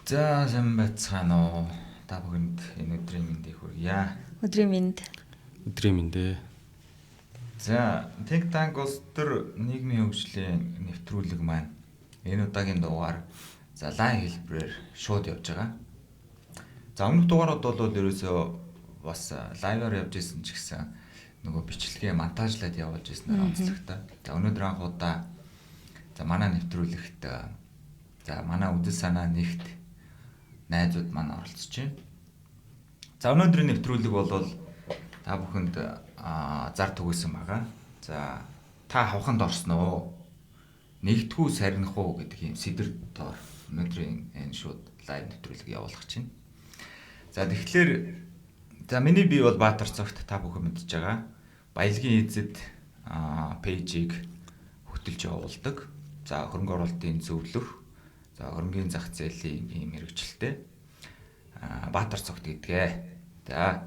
За сайн байцгаана уу. Та бүхэнд энэ өдрийн мэндийг хүргье. Өдрийн мэнд. Өдрийн мэндэ. За Think Tank улс төр нийгмийн хөгжлийн нэвтрүүлэг маань энэ удаагийн дугаар за лайв хэлбэрээр шууд явж байгаа. За өмнөх дугаарууд бол ерөөсөө бас лайваар явж исэн ч гэсэн нөгөө бичлэгээ монтажлаад явуулж ирсэнээр онцлогтой. За өнөөдөр анх удаа за манай нэвтрүүлэгт за манай үдэл санаа нэгт найзууд маань оролцож байна. За өнөөдрийн нэвтрүүлэг бол та бүхэнд зар түгээсэн байгаа. За та хавханд орсон уу? Нэгдгүү сарних уу гэдэг юм сэдвэр доор өнөөдрийн энэ шууд лайв нэвтрүүлэг явуулах чинь. За тэгэхээр за миний бие бол Баатар цогт та бүхэн мэдж байгаа. Баялагын эзэд пэйжийг хөтөлж явуулдаг. За хөрөнгө оруулалтын зөвлөх, за хөрөнгөний зах зээлийн ийм мэрэгчлэлтэй Баатар цогт гэдгээ. За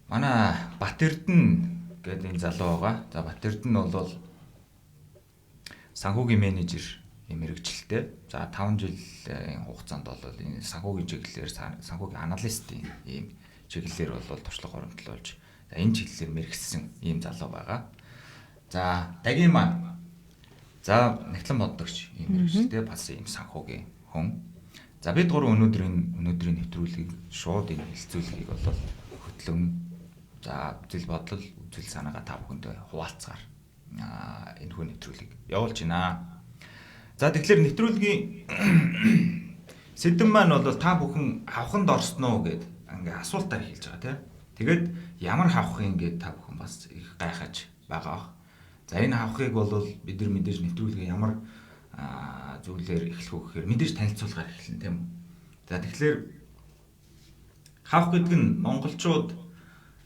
манай Бат Эрдэнэ гэдэг энэ залуу байгаа. За Бат Эрдэнэ бол санхүүгийн менежер ийм мэрэгчлэлтэй. За 5 жилийн хугацаанд бол энэ санхүүгийн чиглэлээр санхүүгийн аналистийн ийм чиглэлээр бол туршлага оромтлуулж энэ чиглэлээр мэрэгсэн ийм залуу байгаа. За Дагийн маань за Нэгтлэн бодогч ийм мэрэгчлэлтэй бас ийм санхүүгийн хүн. За бид гурван өнөөдрийн нэвтрүүлгийг шууд энэ хэлцүүлгийг бол хөтлөн за үзэл бодол үзэл санаагаа та бүхэндээ хуваалцгаар энэ хүн нэвтрүүлгийг явуулж байна. За тэгэхээр нэвтрүүлгийн сэдэв маань бол та бүхэн хавханд орсноо гэд ингээ асуултаар хэлж байгаа тийм. Тэгээд ямар хавх юм гэд та бүхэн бас их гайхаж байгаа. За энэ хавхыг бол бид нар мэдээж нэвтрүүлгээ ямар зүйлээр эхлэх вэ гэхээр мэдээж танилцуулгаар эхэлнэ тийм үү. За тэгэхээр хавх гэдэг нь монголчууд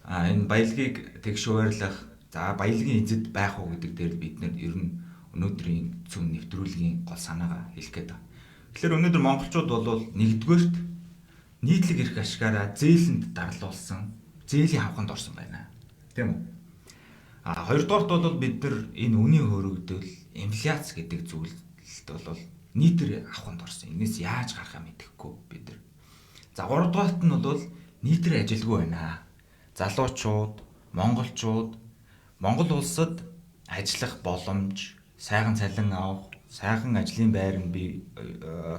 энэ баялагийг тэгш хуваарлах за баялагын эзэд байх уу гэдэг дээр бид нэр ер нь өнөөдрийн зөв нэвтрүүлгийн гол санаагаа хэлэх гээд байна. Тэгэхээр өнөөдөр монголчууд бол нэгдүгээрт нийтлэг эрх ашгаараа зээлэнд дарлуулсан зээлийн хавханд орсон байна. Тийм үү? Хоёрдугаарт бол бид нар энэ үнийн хөрөгдөл инфляц гэдэг зүйлд бол нийтээр аваханд орсон. Энээс яаж гарахаа мэдэхгүй бид нар. За гуравдугаарт нь бол нийтээр ажилгүй байна. Залуучууд, монголчууд Монгол улсад ажиллах боломж, сайхан цалин авах, сайхан ажлын байранд би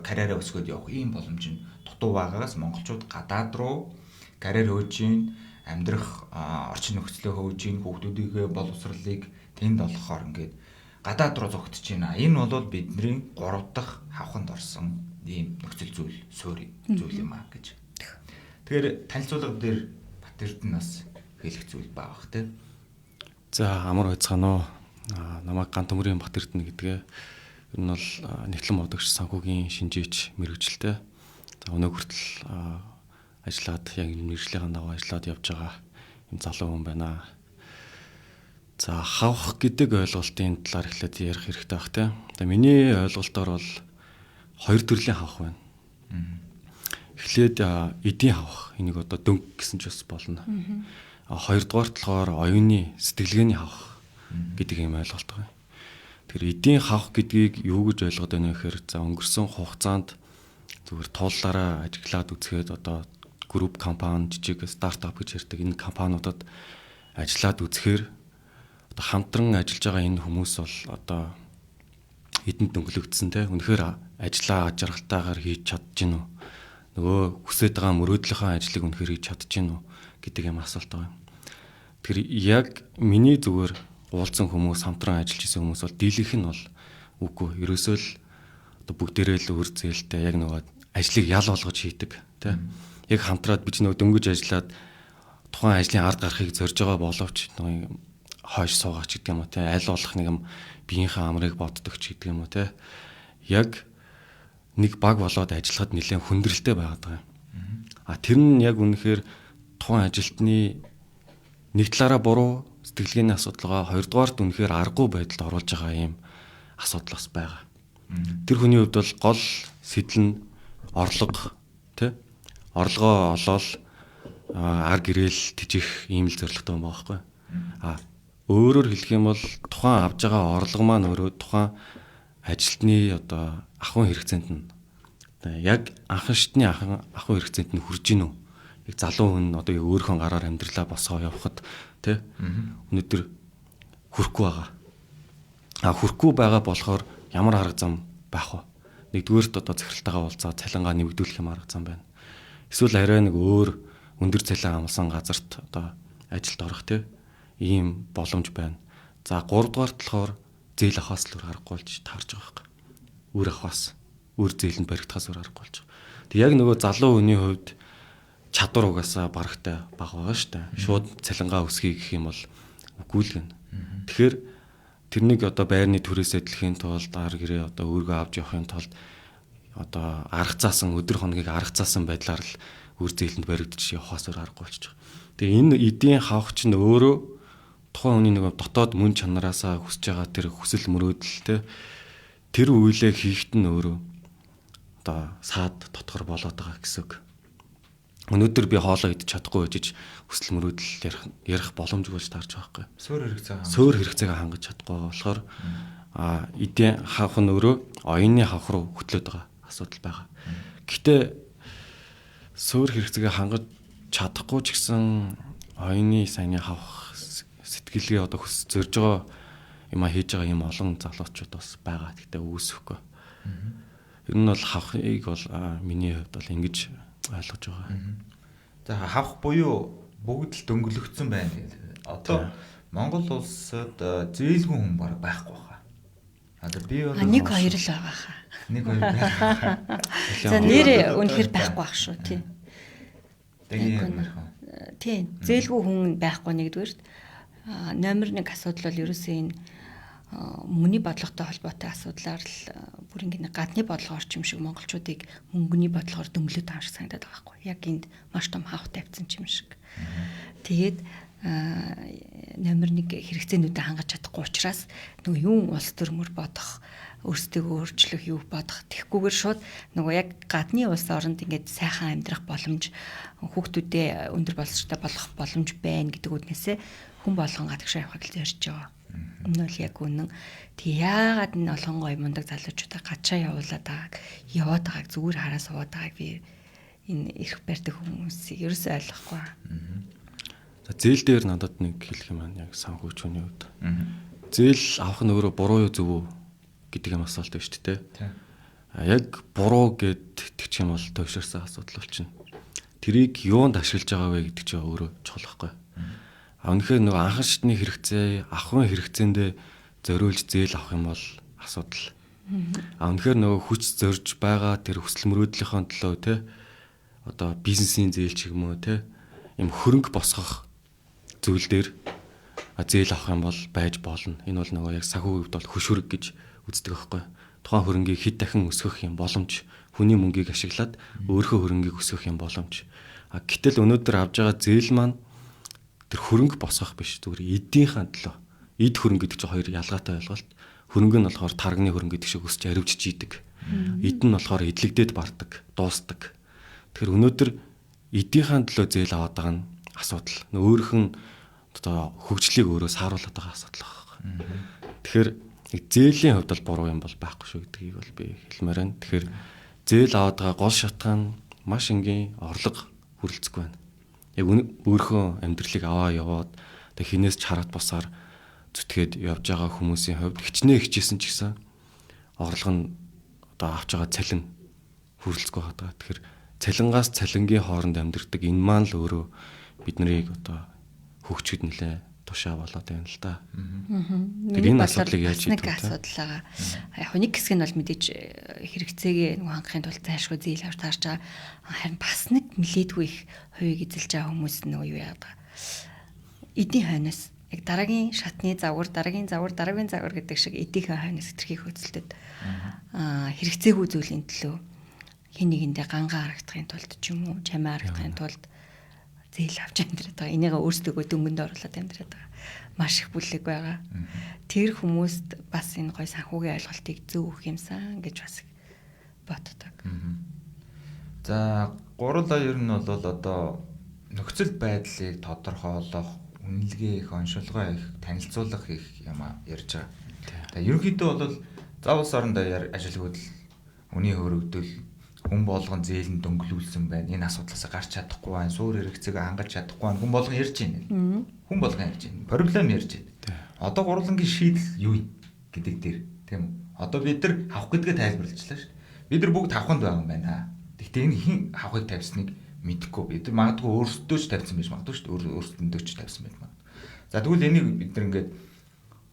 карьераа өсгөөд явах ийм боломж нь дутуу байгаагаас монголчууд гадаад руу карьер хөөж ийн, амьдрах орчин нөхцөлөө хөөж ийн, хүүхдүүдийнхээ боловсролыг тэнд олгохоор ингээд гадаад руу зогтож байна. Энэ бол бидний 3 дахь хавханд орсон ийм нөхцөл зүйл юм аа гэж. Тэгэхээр танилцуулга дээр Бат Эрдэнэ бас хэлэх зүйл байгаа бах тийм. За амар байцгаана уу. Намайг Ган Төмөрийн Бат Эрдэнэ гэдгээ. Ер нь бол Нэгтлэн бодогч санхүүгийн шинжээч мэрэгчлээ. За өнөө хүртэл ажиллаад яг мэрэгжлийн дагуу ажиллаад явж байгаа юм залуу хүн байна. За хавх гэдэг ойлголтын талаар эхлээд ярих хэрэгтэй бах тийм. Тэгээ миний ойлголтоор бол хоёр төрлийн хавх байна. Эхлээд эдийн хавх энийг одоо дөнгө гэсэн ч бас болно. Хоёрдугаар талаар оюуны сэтгэлгээний хавх гэдэг юм ойлголт байгаа. Тэгэхээр эдийн хавх гэдгийг юу гэж ойлгоод байна вэ гэхээр за өнгөрсөн хугацаанд зүгээр тууллаараа ажиглаад үзэхэд одоо групп компани, жижиг стартап гэж ярьдаг энэ компаниудад ажиллаад үзэхээр одоо хамтран ажиллаж байгаа энэ хүмүүс бол одоо эдэнд дөнгөлөгдсөн те үнэхээр ажлаа ажралтайгаар хийж чадчихэв нү нөгөө хүсэж байгаа мөрөөдлийнхөө ажлыг үнэхээр хийж чадчихэв нү гэдэг юм асуулт байгаа. Тэгэхээр яг миний зүгээр уулзсан хүмүүс хамтран ажиллаж исэн хүмүүс бол дийлэнх нь бол үгүй ерөөсөө л одоо бүгдээрээ л өөр зээлтэй яг нөгөө ажлыг ял болгож хийдэг те яг хамтраад би ч нөгөө дөнгөж ажиллаад тухайн ажлын ард гарахыг зорж байгаа боловч нөгөө хойш суугаач гэдэг юм уу те аль болох нэг юм биеийнхээ амрыг боддог ч гэдэг юм уу те яг нэг баг болоод ажиллахад нэлээд хүндрэлтэй байгаад байгаа. Тэр нь яг үнэхээр тухайн ажилтны нэг талаараа буруу сэтгэлгээний асуудал байгаа, хоёрдугаарт үнэхээр аргагүй байдалд оруулж байгаа юм асуудал бас байгаа. Тэр хүний хувьд бол гол сэтэл нь орлого тий орлогоо олоод ар гэрэл тижих ийм л зорилготой юм байгаа байхгүй. Өөрөөр хэлэх юм бол тухайн авж байгаа орлого маань өөрөө тухайн ажилтны одоо ахуйн хэрэгцээнд нь Яг анхан шатны ахуй хэрэгцээнд нь хүрж гинүү. Яг залуу хүн одоо яг өөрийнхөө гараар амьдралаа босгоо явахад тий өнөөдөр хүрхгүй байгаа. Хүрхгүй байгаа болохоор ямар арга зам байх вэ? Нэгдүгээрт одоо захиралтайгаа уулзаа цалингаа нэмэгдүүлэх юм арга зам байна. Эсвэл арай нэг өөр өндөр цалин амлсан газарт одоо ажилд орох тий ийм боломж байна. За 3 дугаарт болохоор зээл авахаас л аргагүй болж таарж байгаа байхгүй. Үр авахаас, үр зээлэнд баригдахаас аргагүй болж байгаа. Тэг яг нөгөө залуу хүний хувьд чадвар угаасаа барагтай бага байгаа шүү дээ. Шууд цалингаа өсгий гэх юм бол үгүй л гэнэ. Тэгэхээр тэрнийг одоо байрны төрөөс эдлэхийн тулд ар гэрээ одоо өөргөө авч явахын тулд одоо арга заасан өдөр хоногийг арга заасан байдлаар л үр зээлэнд баригдчих явахаас аргагүй болчих. Тэгээ энэ эдийн хавх чинь өөрөө тухайн хүний нэг дотоод мөн чанараасаа хүсэж байгаа тэр хүсэл мөрөөдөлтэй тэр үйлээ хийхэд нь өөрөө одоо саад дотгор болоод байгаа гэсэн үг. Өнөөдөр би хоолоо идэж чадахгүй байж хүсэл мөрөөдөл ярих боломжгүй болж таарч байгаа байхгүй. Суур хэрэгцээг хангаж чадахгүй болохоор эдийн хавх нь өөрөө оюуны хавх руу хөтлөөд байгаа асуудал байгаа. Гэхдээ суур хэрэгцээг хангаж чадахгүй ч гэсэн оюуны сайнны хавх сэтгэлгээ одоо хүс зорж байгаа юм хийж байгаа юм олон залуучууд бас байгаа. Гэхдээ үүсэхгүй. Ер нь бол хавхыг бол миний хувьд бол ингэж ойлгож байгаа. За хавх буюу бүгд л дөнгөлөгдсөн байна гэдэг. Одоо Монгол улсад зээлгүй хүн бараг байхгүй хаа. Одоо би бол 1 2 л байгаа хаа. 1 2 байгаа. За нэр үнэхээр байхгүй байх шүү тий. Тийм. Зээлгүй хүн байхгүй нэгдүгээр. Номер 1 асуудал бол ерөөсөө энэ мөнгөний бодлоготой холбоотой асуудлаар л бүр ингэ гадны бодлого орчим шиг монголчуудыг мөнгөний бодлогоор дөнгөлөд байгаа шиг санагдаад байгаа байхгүй. Яг энд маш том хавх тавьсан юм шиг. Тэгээд номер 1 хэрэгцээнүүдэд хангаж чадахгүй учраас нөгөө юун улс төрмөр бодох, өөрсдөө өөрчлөх юу бодох тэгхгүйгээр шууд нөгөө яг гадны улс оронд ингээд сайхан амьдрах боломж, хүүхдүүдээ өндөр боловсролтой болгох боломж байна гэдэг үднээсээ хүн болгон гадагшаа явахыг л зорж байгаа. Энэ бол яг үнэн. Тэг яагаад энэ олон гой мундаг залуучуудаа гадшаа яваад байгааг зүгээр хараа суугаад байгааг би энэ эрх барьдаг хүмүүсийг ерөөсөй ойлгохгүй. За зээл дээр надад нэг хэлэх юм байна яг санхүүчүүний хувьд. Зээл авах нь өөрөө буруу юу зөв үү гэдэг юм асуулт байна шүү дээ. Яг буруу гэдэг юм бол төвшөрсөн асуудал болчихно. Тэрийг юунд ашиглаж байгаа вэ гэдэг чинь өөрөө чухал байхгүй. Үнэхээр нөгөө анхан шатны хэрэгцээ, ахуйн хэрэгцээндээ зориулж зээл авах юм бол асуудал. Үнэхээр нөгөө хүч зорж байгаа тэр хүсэл мөрөөдлийнхөө төлөө те одоо бизнесийн зээл ч юм уу те юм хөрөнгө босгох зүйл дээр зээл авах юм бол байж болно. Энэ бол нөгөө яг санхүү хувьд бол хөшүүрэг гэж үздэг байхгүй. Тухайн хөрөнгийг хэд дахин өсгөх юм боломж, хүний мөнгийг ашиглаад өөрийнхөө хөрөнгийг өсгөх юм боломж. Гэтэл өнөөдөр авж байгаа зээл маань тэр хөрөнгө босгох биш зүгээр эдийнхэн төлөө. Эд хөрөнгө гэдэг чинь хоёр ялгаатай ойлголт. Хөрөнгө нь болохоор тарганы хөрөнгө гэдэг шиг өсч аривжж идэг. Эд нь болохоор эдлэгдээд бардаг, дуустдаг. Тэгэхээр өнөөдөр эдийнхэн төлөө зээл аваад байгаа нь асуудал. Өөрийнх нь одоо хөгжлийг өөрөө сааруулад байгаа асуудал байна. Тэгэхээр зээлийн хувьд бол буруу юм бол байхгүй шүү гэдгийг бол би хэлмээр байна. Тэгэхээр зээл аваад байгаа гол шалтгаан маш энгийн орлого хүрэлцэхгүй байна. Яг өөрийнхөө амьдралыг аваа яваад тэг хинээс ч хараад босаар зүтгээд явж байгаа хүмүүсийн хувьд хичнээн хичээсэн ч гэсэн орлого нь одоо авч байгаа цалин хүрэлцэхгүй байгаа. Тэгэхээр цалингаас цалингийн хооронд амьдэрдэг энэ маань л өөрөө бид нарыг одоо хөгжөхөд нэлээ тушаа болоод байна л да. Тэгэхээр энэ асуудлыг яаж шийдэх вэ? Асуудал байгаа. Яг нэг хэсэг нь бол мэдээж хэрэгцээгээ нэг хангахын тулд зайлшгүй зээл авч таарч байгаа. Харин бас нэг нэлээдгүй их хувийг эзэлж байгаа хүмүүс нөгөө юу яадаг. Эдийн хойноос яг дараагийн шатны загвар, дараагийн загвар гэдэг шиг эдийн хойноос хэтэрхий хөдөлтөд хэрэгцээгүй зүйлийн төлөө хин нэгэндээ гангаа харагдахын тулд ч юм уу, чамаа харагдахын тулд зээл авч амьдраад байгаа. Энийгээ өөрсдөө дөнгөнд оруулаад амьдраад байгаа. Маш их бүлэг байгаа. Тэр хүмүүст бас энэ гой санхүүгийн ойлголтыг зөв өгөх юмсан гэж бас боддог. За гурлаа ер нь бол одоо нөхцөл байдлыг тодорхойлох, үнэлгээ их, оншилгоо их, танилцуулах их юм ярьж байгаа. Тэгээ ерөнхийдөө бол зав улс орондоо ажилгүйд үний хөрөгдөл хүн болгон зээлэн дөнгөлүүлсэн байна. Энэ асуудлаас гарч чадахгүй байна. Суур хэрэгцээг хангаж чадахгүй байна. Хүн болгон ярьж байна. Хүн болгон ярьж байна. Проблем ярьж байна. Одоо гурвангийн шийдэл юу юм гэдэг дээр тийм үү? Одоо бид нар авах гэдгээ тайлбарлажлаа шүү дээ. Бид нар бүгд авахд байгаа юм байна. Гэхдээ энэ хин авахыг тавьсныг мэдэхгүй. Бид нар магадгүй өөрсдөө ч тавьсан байж магадгүй шүү дээ. Өөрсдөндөө ч тавьсан байж магадгүй. За тэгвэл энийг бид нар ингээд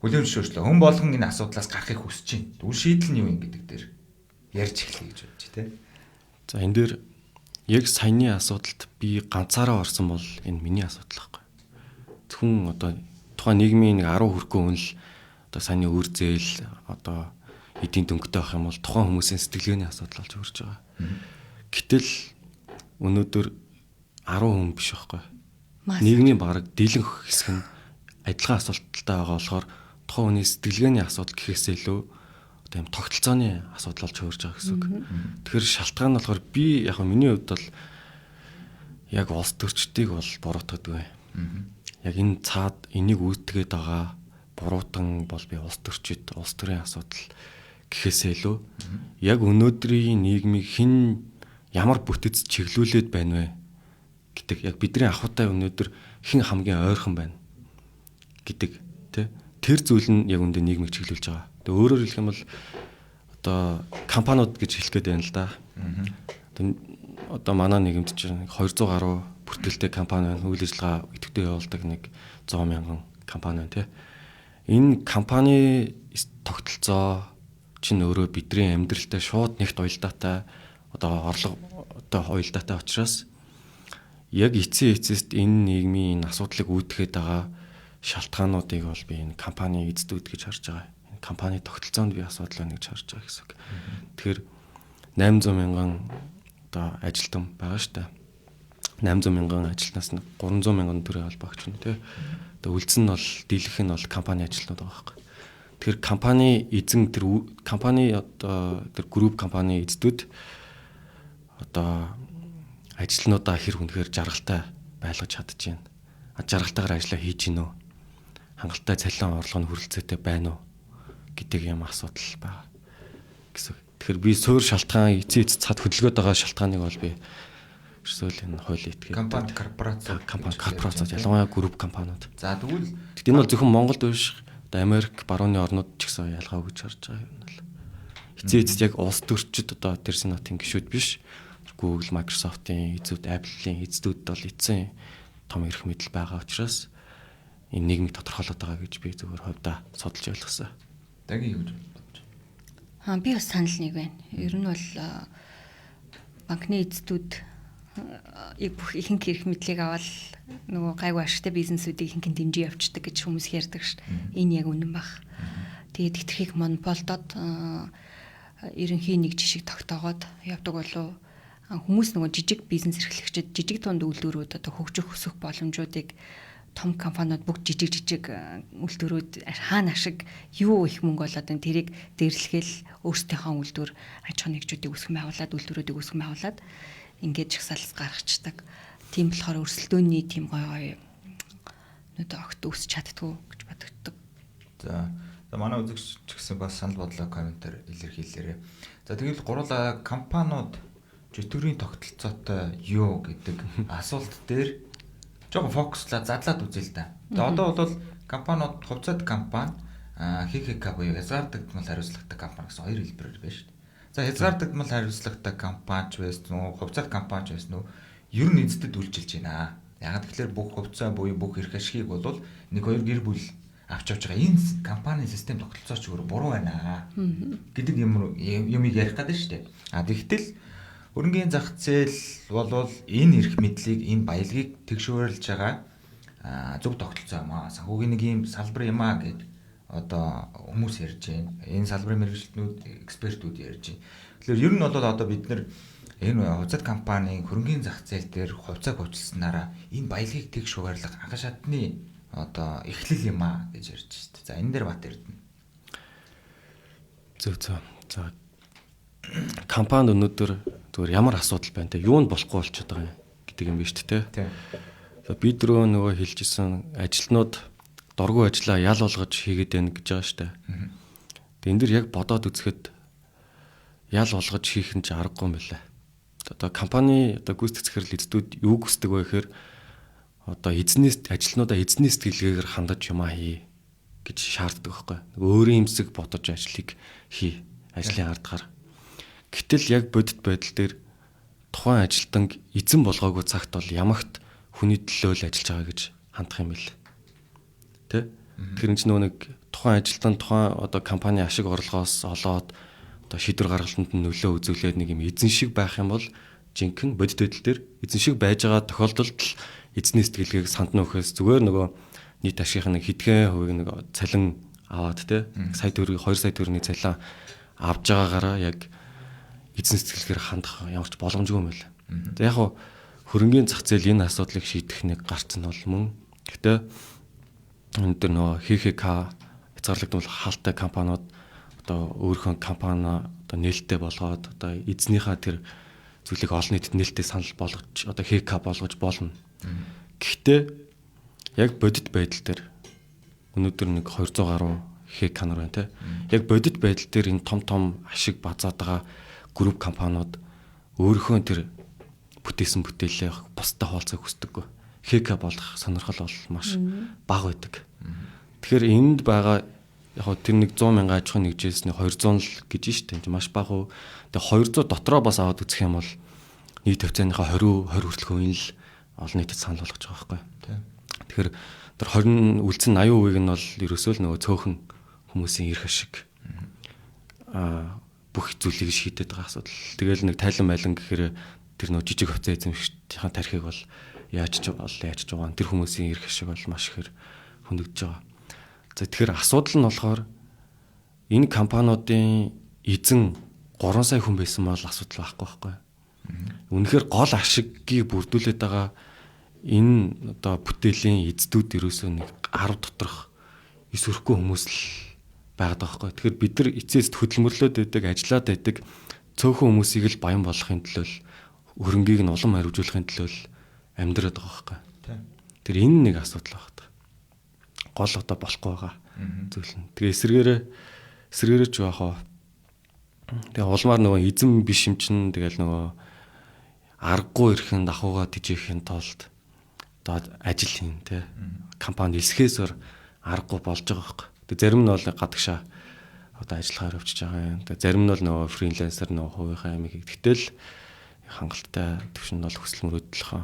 хүлээн зөвшөөрчлөө. Хүн болгон энэ асуудлаас гарахыг хүсэж байна. Тэгвэл шийдэл нь юу юм гэдэг дээр ярьж эхлэе гэж бодож тий. За энэ дээр яг саяны асуудалд би ганцаараа орсон бол энэ миний асуудал байхгүй. Зөвхөн одоо тухайн нийгмийн нэг 10 хүрэхгүй хүн л одоо саяны үр зээл одоо эдийн дөнгөтэй байх юм бол тухайн хүмүүсийн сэтгэлгээний асуудал болж өрж байгаа. Гэтэл өнөөдөр 10 хүн биш байхгүй. Нийгмийн бараг дийлэнх хэсэг нь адилхан асуудалтай байгаа болохоор тухайн хүний сэтгэлгээний асуудал гэхээсээ илүү одоо юм тогтолцооны асуудал болж хөрж байгаа гэсэн үг. Тэгэхээр шалтгаан нь болохоор би яг миний хувьд бол яг улс төрчдийг бол буруутгадаг бай. Яг энэ цаад энийг үүсгээд байгаа буруутан бол би улс төрчид, улс төрийн асуудал гэхээсээ илүү яг өнөөдрийн нийгмийг хэн ямар бүтэц чиглүүлээд байна вэ гэдэг яг бидний ахуйтай өнөөдөр хэн хамгийн ойрхон байна гэдэг тэр зүйл нь яг үндэ нийгмийг чиглүүлж байгаа. Тэгээ өөрөөр хэлэх юм бол одоо компаниуд гэж хэлэх гээд байна л да. Одоо манай нийгэмд чинь 200 гаруй бүртгэлтэй компани байна. Үйл ажиллагаа идэвхтэй явуулдаг нэг 100,000 компани байна тий. Энэ компани тогтолцоо чинь өөрөө бидний амьдралтай шууд нэгт уялдаатай одоо орлоготой уялдаатай учраас яг эцэст энэ нийгмийн энэ асуудлыг үүдгээд байгаа шалтгаануудыг бол би энэ компани эздүүд гэж харж байгаа. Энэ компани тогтолцоонд би асуудал байна гэж харж байгаа гэсэн үг. Тэгэхээр 800,000 одоо ажилтан байгаа шүү дээ. 800,000 ажилтнаас нь 300,000 төгрөг албаагч нь тий. Одоо үлдсэн нь бол дийлэнх нь бол компани ажилтнууд байгаа байхгүй. Тэгэхээр компани эзэн тэр компани одоо тэр групп компани эздүүд одоо ажилтнуудаа хэр хүнхээр жаргалтай байлгаж чадчихээн. Жаргалтайгаар ажиллаа хийж гинөө. Хангалттай цалин орлогын хүрэлцээтэй байна уу гэдэг юм асуудал байна гэсэн. Тэгэхээр би суур шалтгаан эцэц цад хөдөлгөөд байгаа шалтгааныг бол би ерөөсөө энэ хуулийн этгээд компани корпорацууд ялангуяа групп компаниуд. За тэгвэл энэ бол зөвхөн Монголд биш одоо Америк барууны орнууд ч гэсэн ялгаа гэж харж байгаа юм л. Эцэц яг улс төрчид одоо тэр сенатын гишүүд биш. Google, Microsoft-ийн эзүүд, Apple-ийн эзүүд бол эцэн том эрх мэдэл байгаа учраас энэ нийгмийг тодорхойлоод байгаа гэж би зөвхөн хувьдаа судалж ойлгосон. Таги юу гэж бодож байна? Би бас санал нэг байна. Ер нь бол банкны эзэдүүд бүх ихэнх эрх мэдлийг аваад нөгөө гайгүй ашигтай бизнесүүдийг ихэнх нь дэмжиж явцдаг гэж хүмүүс ярьдаг шүү дээ. Энэ яг үнэн баг. Тэгээд хэтэрхийг монополдоод ерөнхийн нэг жишг тогтоогоод явдаг болов хүмүүс нөгөө жижиг бизнес эрхлэгчид жижиг дунд үйлдвэрүүд одоо хөгжих өсөх боломжуудыг том компаниуд бүгд жижиг үйлдвэрүүд хаана ашиг юу их мөнгө болоод энэ тэрийг дээрлэхэл өөрсдийнхөө үйлдвэр аж ахуйн нэгжүүдийг үүсгэн байгуулад үйлдвэрүүдийг үүсгэн байгуулад ингээд жагсаалс гаргачихдаг. Тийм болохоор өрсөлдөөний тийм гой нүдэ огт үүсч чаддгүй гэж бодогддог. За манай үзэгч ч гэсэн бас санал бодлоо комментээр илэрхийлээрэй. За тэгэл гурлаа компаниуд чөтгөрийн тогтолцоотой юу гэдэг асуулт дээр жоохон фокуслаад задлаад үзье л да. Тэгээ одоо бол компаниуд хувьцаат компани ХХК буюу хязгаардагдмал хариуцлагатай компани гэсэн хоёр хэлбэрээр байна шүү дээ. За хязгаардагдмал хариуцлагатай компанич байсан уу, хувьцаат компанич байсан уу? Ер нь эздэд үйлчилж байна. Яг тэгэхээр бүх хувьцаа буюу бүх эрх ашигыг бол нэг хоёр гэр бүл авч явж байгаа. Энэ компани систем тогтолцооч өөр буруу байна гэдэг юмыг ярих гэдэг шүү дээ. Тэгтэл хөрөнгөний зах зээл бол энэ эрх мэдлийг, энэ баялагийг тэгшүүрлж байгаа зөв тогтолцоо юм аа. Санхүүгийн нэг юм салбар юм аа гэд одоо хүмүүс ярьж байна. Энэ салбарын мэргэжилтнүүд, экспертүүд ярьж байна. Тэгэхээр ер нь бол одоо бид нар энэ хувьцаат компани хөрөнгөний зах зээл дээр хувьцааг хувьчилснараа энэ баялагийг тэгшүүрлэх анхан шатны одоо эхлэл юм аа гэж ярьж байна. За энэ дээр бат эрдэнэ. Зөв. За компанид өнөөдөр зүгээр ямар асуудал байна те юунд болохгүй болчиход байгаа юм гэдэг юм биш үү те. Бид нөгөө хэлжсэн ажилтнууд дургүй ажиллаа ял болгож хийгээд байна гэж байгаа штэ. Тэгээ энэ дэр яг бодоод үзэхэд ял болгож хийх нь ч аргагүй юм байна. одоо компани одоо гүйцэтгэх захирал эзэдүүд юу хүсдэг вэ гэхээр одоо ажилтнуудаа эзний сэтгэлгээгээр хандаж юмаа хий гэж шаарддаг байхгүй. Өөрийн эмсэг бодож ажлыг хий. Ажлын ардгаар. Гэтэл яг бодит байдал дээр тухайн ажилтан эзэн болгоогүй цагт бол ямагт хүний төлөө л ажиллаж байгаа гэж хандах юм бэл. Тэ? Тэгэхээр энэ ч нэг тухайн ажилтан тухайн одоо компани ашиг орлогоос олоод одоо шийдвэр гаргалтанд нь нөлөө үзүүлээд нэг юм эзэн шиг байх юм бол жинхэнэ бодит байдал дээр эзэн шиг байж байгаа тохиолдолд л эзний сэтгэлгээг сандна өгөхөөс зүгээр нөгөө нийт ашигын нэг хэдхэн хувийг нэг цалин аваад тэ сая төгрөгийг 2 сая төгрөгийн цалин авж байгаагаараа яг эзэн сэтгэлгээр хандах ямар ч боломжгүй юм байна. За яг хөө хөрөнгийн зах зээл энэ асуудлыг шийдэх нэг гарц нь бол мөн. Гэхдээ өнөөдөр нөгөө ХХК хязгаарлагдмал хаалтай компаниуд одоо өөрийнхөө компани одоо нээлттэй болгоод одоо эзнийхээ тэр зүйлийг олон нийтэд нээлттэй санал болгож одоо ХК болгож болно. Гэхдээ яг бодит байдал дээр өнөөдөр нэг 200 гаруй ХК нар байна те. Яг бодит байдал дээр энэ том ашиг базаад байгаа групп компаниуд өөрийнхөө тэр бүтээсэн бүтээлээ бусдад хаалцах хүсдэггүй. ХК болох сонирхол бол маш бага байдаг. Тэгэхээр энд байгаа яг тэр нэг 100 мянган аж ахуйн нэгжээс нэг 200 л гэж штэ маш бага. Тэгээ 200 дотроо бас аваад үзэх юм бол нийт хавцааныхаа 20 хүртэлх үеийн л олон нийтэд санал болгож байгаа байхгүй. Тэгэхээр тэр 20 үлдсэн 80% нь бол ерөөсөө л нөгөө цөөхөн хүмүүсийн эрх ашиг бүх зүйлийг шийдээд байгаа асуудал. Тэгэл нэг тайлан байлан гэхээр тэр нөгөө жижиг хавцаа эзэмшигчийн тархийг бол яаж ч байгаа. Тэр хүмүүсийн эрх ашиг бол маш ихээр хөндөгдөж байгаа. За тэгэхээр асуудал нь болохоор энэ компаниудын эзэн 3 сая хүн байсан бол асуудал байхгүй байхгүй. Үнэхээр гол ашигыг бүрдүүлээд байгаа энэ одоо бүтээлийн эздүүд ерөөсөө нэг 10 доторх эсвэрхгүй хүмүүс л байгаад байгаа байхгүй. Тэгэхээр бид нар эцээст хөдөлмөрлөөд байдаг, ажиллаад байдаг цөөхөн хүмүүсийг л баян болгохын төлөө хөрөнгийг нь улам хариуцуулахын төлөө амьдраад байгаа байхгүй. Тэр энэ нэг асуудал байна. Гол одоо болохгүй байгаа зүйл нь. Тэгээ эсрэгээрээ ч яахаа. Тэгээ улмаар нөгөө эзэн биш юм чинь тэгэл нөгөө аргагүй ирэхэн давхуугаа тижээхийн тулд одоо ажил хийн тэ компани элсхээсээр аргагүй болж байгаа байхгүй. Тэгээ зарим нь бол гадагшаа одоо ажиллахаар явчихж байгаа юм. Тэгээ зарим нь бол нөгөө фрилансер нөгөө хувийнхаа амиг гэтэл хангалттай төвшөнд бол хүсэл мөрөөдлөхөө